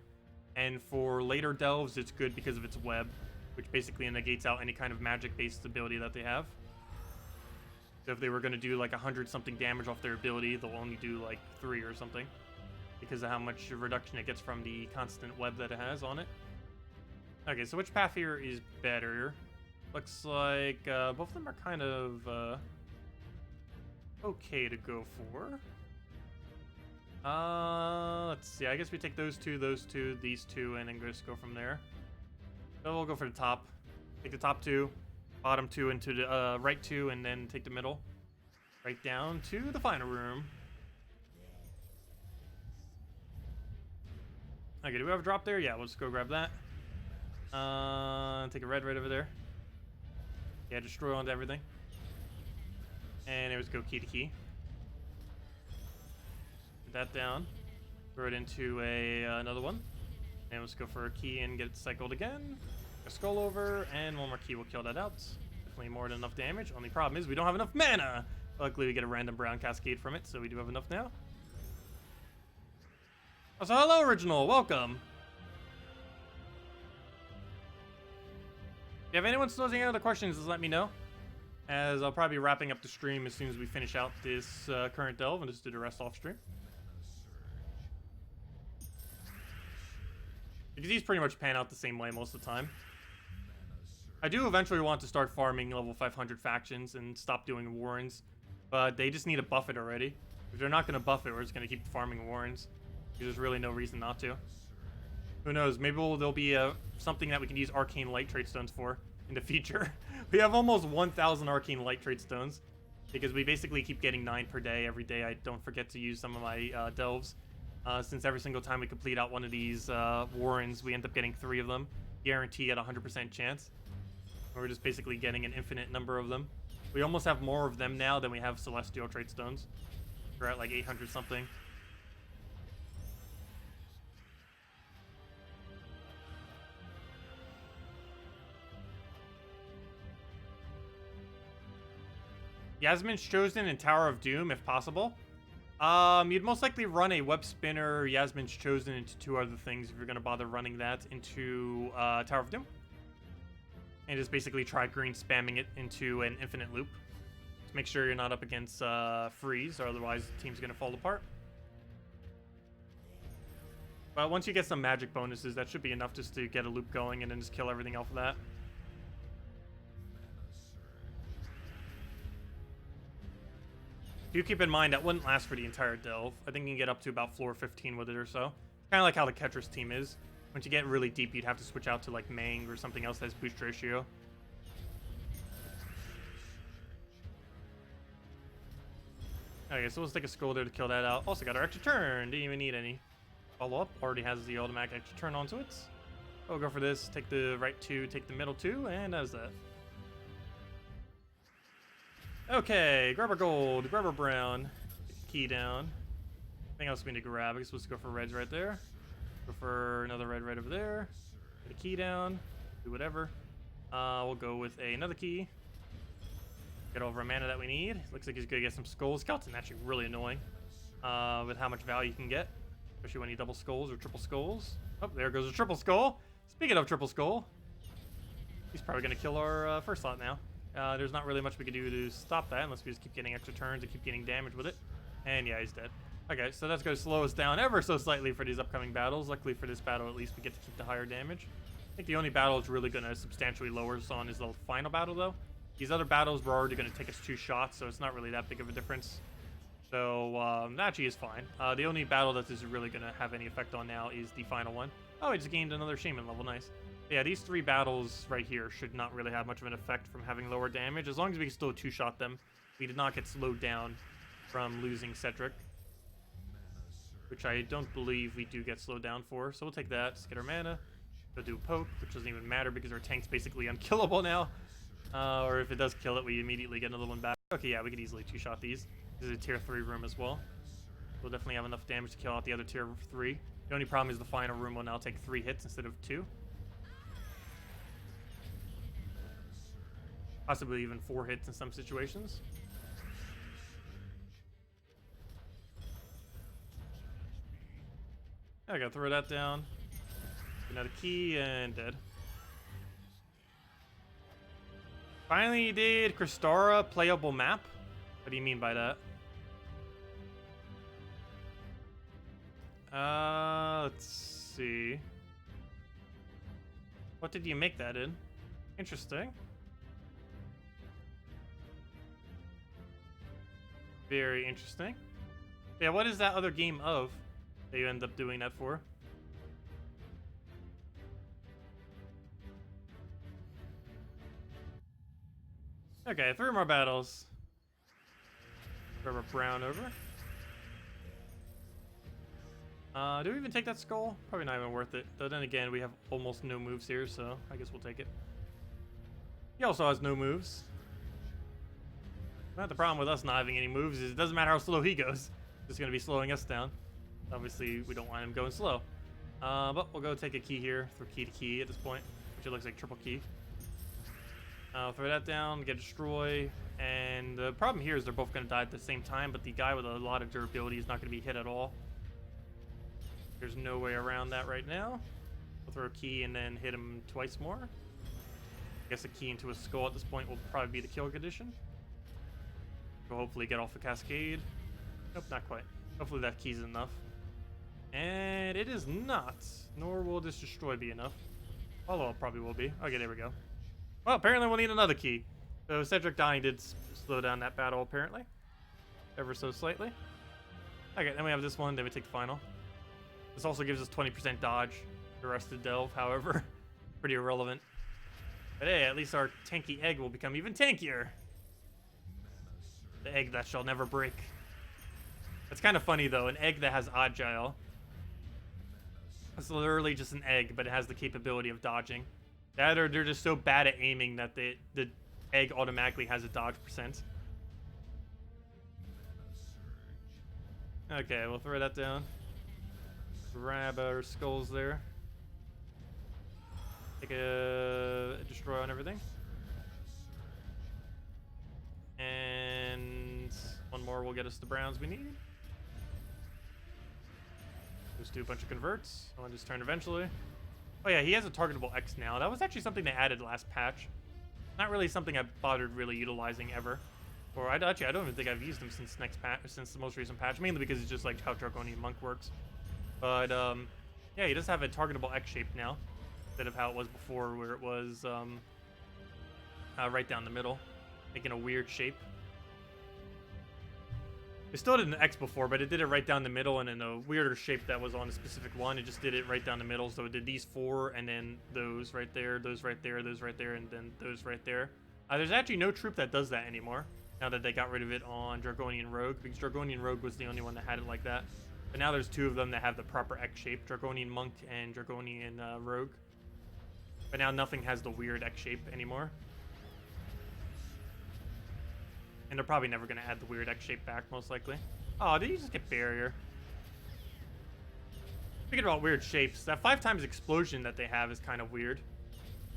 And for later delves, it's good because of its web, which basically negates out any kind of magic-based ability that they have. So if they were going to do like 100-something damage off their ability, they'll only do like 3 or something, because of how much reduction it gets from the constant web that it has on it. Okay, so which path here is better? Looks like both of them are kind of okay to go for. Let's see. I guess we take those two, these two, and then just go from there. So we'll go for the top. Take the top 2, bottom 2 into the right 2, and then take the middle. Right down to the final room. Okay, do we have a drop there? Yeah, we'll just go grab that. Take a red right over there. Yeah, destroy onto everything. And there we go, key to key. Put that down. Throw it into another one. And let's go for a key and get it cycled again. A skull over, and one more key will kill that out. Definitely more than enough damage. Only problem is we don't have enough mana. Luckily, we get a random brown cascade from it, so we do have enough now. Oh, so hello, Original. Welcome. If you have anyone still has any other questions, just let me know, as I'll probably be wrapping up the stream as soon as we finish out this current delve and just do the rest off stream. Because these pretty much pan out the same way most of the time. I do eventually want to start farming level 500 factions and stop doing warrens, but they just need to buff it already. If they're not going to buff it, we're just going to keep farming warrens. There's really no reason not to. Who knows? Maybe there'll be something that we can use arcane light trade stones for in the future. We have almost 1,000 arcane light trade stones because we basically keep getting 9 per day. Every day I don't forget to use some of my delves. Since every single time we complete out one of these warrens, we end up getting 3 of them, guarantee at 100% chance. We're just basically getting an infinite number of them. We almost have more of them now than we have celestial trade stones. We're at like 800 something. Yasmin's Chosen and Tower of Doom, if possible. You'd most likely run a Web Spinner, Yasmin's Chosen into 2 other things if you're going to bother running that into Tower of Doom. And just basically try green spamming it into an infinite loop. Just make sure you're not up against freeze, or otherwise the team's going to fall apart. But once you get some magic bonuses, that should be enough just to get a loop going and then just kill everything off of that. Do keep in mind that wouldn't last for the entire delve. I think you can get up to about floor 15 with it or so. Kind of like how the Ketris team is. Once you get really deep, you'd have to switch out to like Mang or something else that has boost ratio. Okay, so let's take a scroll there to kill that out. Also got our extra turn. Didn't even need any follow-up. Already has the automatic extra turn onto it. We'll go for this. Take the right 2, take the middle 2, and that was that. Okay, grab our gold, grab our brown, key down. Anything else we need to grab? I guess we'll just go for reds right there. Go for another red right over there. Get a key down, do whatever. We'll go with another key. Get over a mana that we need. Looks like he's gonna get some skulls. Skeleton actually really annoying with how much value you can get, especially when you double skulls or triple skulls. Oh, there goes a triple skull. Speaking of triple skull, he's probably gonna kill our first slot now. There's not really much we can do to stop that unless we just keep getting extra turns and keep getting damage with it. And yeah, he's dead. Okay, so that's going to slow us down ever so slightly for these upcoming battles. Luckily for this battle, at least we get to keep the higher damage. I think the only battle it's really going to substantially lower us on is the final battle, though. These other battles were already going to take us 2 shots, so it's not really that big of a difference. So that actually is fine. The only battle that this is really going to have any effect on now is the final one. Oh, we just gained another Shaman level. Nice. Yeah, these 3 battles right here should not really have much of an effect from having lower damage. As long as we can still 2-shot them, we did not get slowed down from losing Cedric, which I don't believe we do get slowed down for. So we'll take that, just get our mana, go do a poke, which doesn't even matter because our tank's basically unkillable now. Or if it does kill it, we immediately get another one back. Okay, yeah, we could easily 2-shot these. This is a tier 3 room as well. We'll definitely have enough damage to kill out the other tier 3. The only problem is the final room will now take 3 hits instead of 2. Possibly even 4 hits in some situations. I gotta throw that down. Another key and dead. Finally did Kristara playable map. What do you mean by that? Let's see. What did you make that in? Interesting. Very interesting. Yeah, what is that other game of that you end up doing that for? Okay, 3 more battles. Grab a brown over. Do we even take that skull? Probably not even worth it. But then again, we have almost no moves here, so I guess we'll take it. He also has no moves. Not the problem with us not having any moves is it doesn't matter how slow he goes. It's going to be slowing us down. Obviously, we don't want him going slow. But we'll go take a key here. Throw key to key at this point, which it looks like triple key. I'll throw that down, get destroy. And the problem here is they're both going to die at the same time, but the guy with a lot of durability is not going to be hit at all. There's no way around that right now. We'll throw a key and then hit him twice more. I guess a key into a skull at this point will probably be the kill condition. We'll hopefully get off the cascade. Nope, not quite. Hopefully that key's enough. And it is not. Nor will this destroy be enough. Although it probably will be. Okay, there we go. Well, apparently we'll need another key. So Cedric dying did slow down that battle, apparently. Ever so slightly. Okay, then we have this one. Then we take the final. This also gives us 20% dodge. The rest of Delve, however, pretty irrelevant. But hey, at least our tanky egg will become even tankier. The egg that shall never break. It's kind of funny, though. An egg that has Agile. It's literally just an egg, but it has the capability of dodging. That or they're just so bad at aiming that the egg automatically has a dodge percent. Okay, we'll throw that down. Grab our skulls there. Take a destroy on everything. And one more will get us the browns we need. Just do a bunch of converts on this turn eventually. Oh yeah, he has a targetable X now. That was actually something they added last patch. Not really something I bothered really utilizing ever. Or I don't even think I've used him since since the most recent patch, mainly because it's just like how Draconian Monk works. But yeah, he does have a targetable X shape now, instead of how it was before, where it was right down the middle, making a weird shape. It still did an X before, but it did it right down the middle and in a weirder shape that was on a specific one. It just did it right down the middle, so it did these 4 and then those right there, those right there, those right there, and then those right there. There's actually no troop that does that anymore, now that they got rid of it on Draconian Rogue, because Draconian Rogue was the only one that had it like that. But now there's 2 of them that have the proper X shape, Draconian Monk and Draconian Rogue. But now nothing has the weird X shape anymore. And they're probably never going to add the weird X shape back, most likely. Oh, did you just get barrier? Thinking about weird shapes, that 5 times explosion that they have is kind of weird.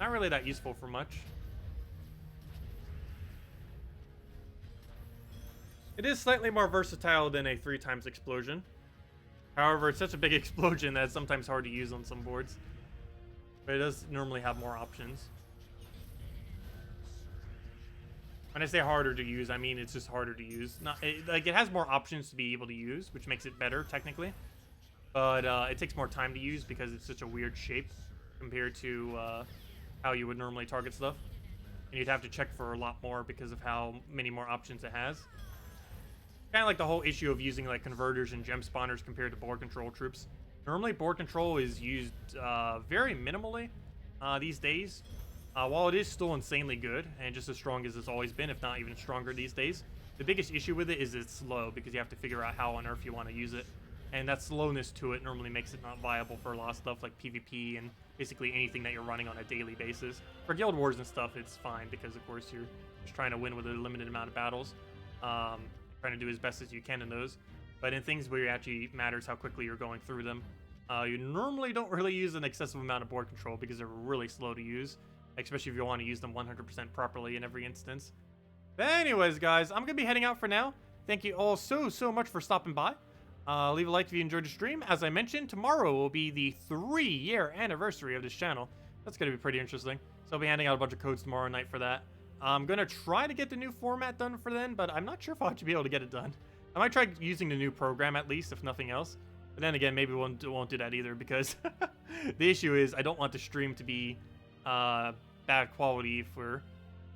Not really that useful for much. It is slightly more versatile than a 3 times explosion. However, it's such a big explosion that it's sometimes hard to use on some boards. But it does normally have more options. When I say harder to use, I mean it's just harder to use. Like it has more options to be able to use, which makes it better technically. But it takes more time to use because it's such a weird shape compared to how you would normally target stuff. And you'd have to check for a lot more because of how many more options it has. Kind of like the whole issue of using like converters and gem spawners compared to board control troops. Normally board control is used very minimally these days. While it is still insanely good and just as strong as it's always been, if not even stronger these days, the biggest issue with it is it's slow because you have to figure out how on earth you want to use it. And that slowness to it normally makes it not viable for a lot of stuff like PvP and basically anything that you're running on a daily basis. For Guild Wars and stuff, it's fine because, of course, you're just trying to win with a limited amount of battles. Trying to do as best as you can in those. But in things where it actually matters how quickly you're going through them, You normally don't really use an excessive amount of board control because they're really slow to use, especially if you want to use them 100% properly in every instance. But anyways, guys, I'm going to be heading out for now. Thank you all so much for stopping by. Leave a like if you enjoyed the stream. As I mentioned, tomorrow will be the 3-year anniversary of this channel. That's going to be pretty interesting. So I'll be handing out a bunch of codes tomorrow night for that. I'm going to try to get the new format done for then, but I'm not sure if I'll actually be able to get it done. I might try using the new program at least, if nothing else. But then again, maybe we won't do that either because the issue is I don't want the stream to be bad quality for,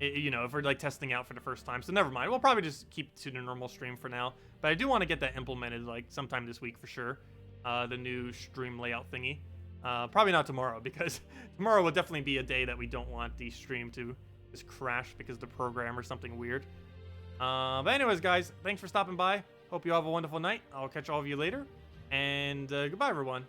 you know, if we're like testing out for the first time. So never mind. We'll probably just keep to the normal stream for now. But I do want to get that implemented like sometime this week for sure. The new stream layout thingy. Probably not tomorrow because tomorrow will definitely be a day that we don't want the stream to just crash because of the program or something weird. But anyways, guys, thanks for stopping by. Hope you all have a wonderful night. I'll catch all of you later. And goodbye, everyone.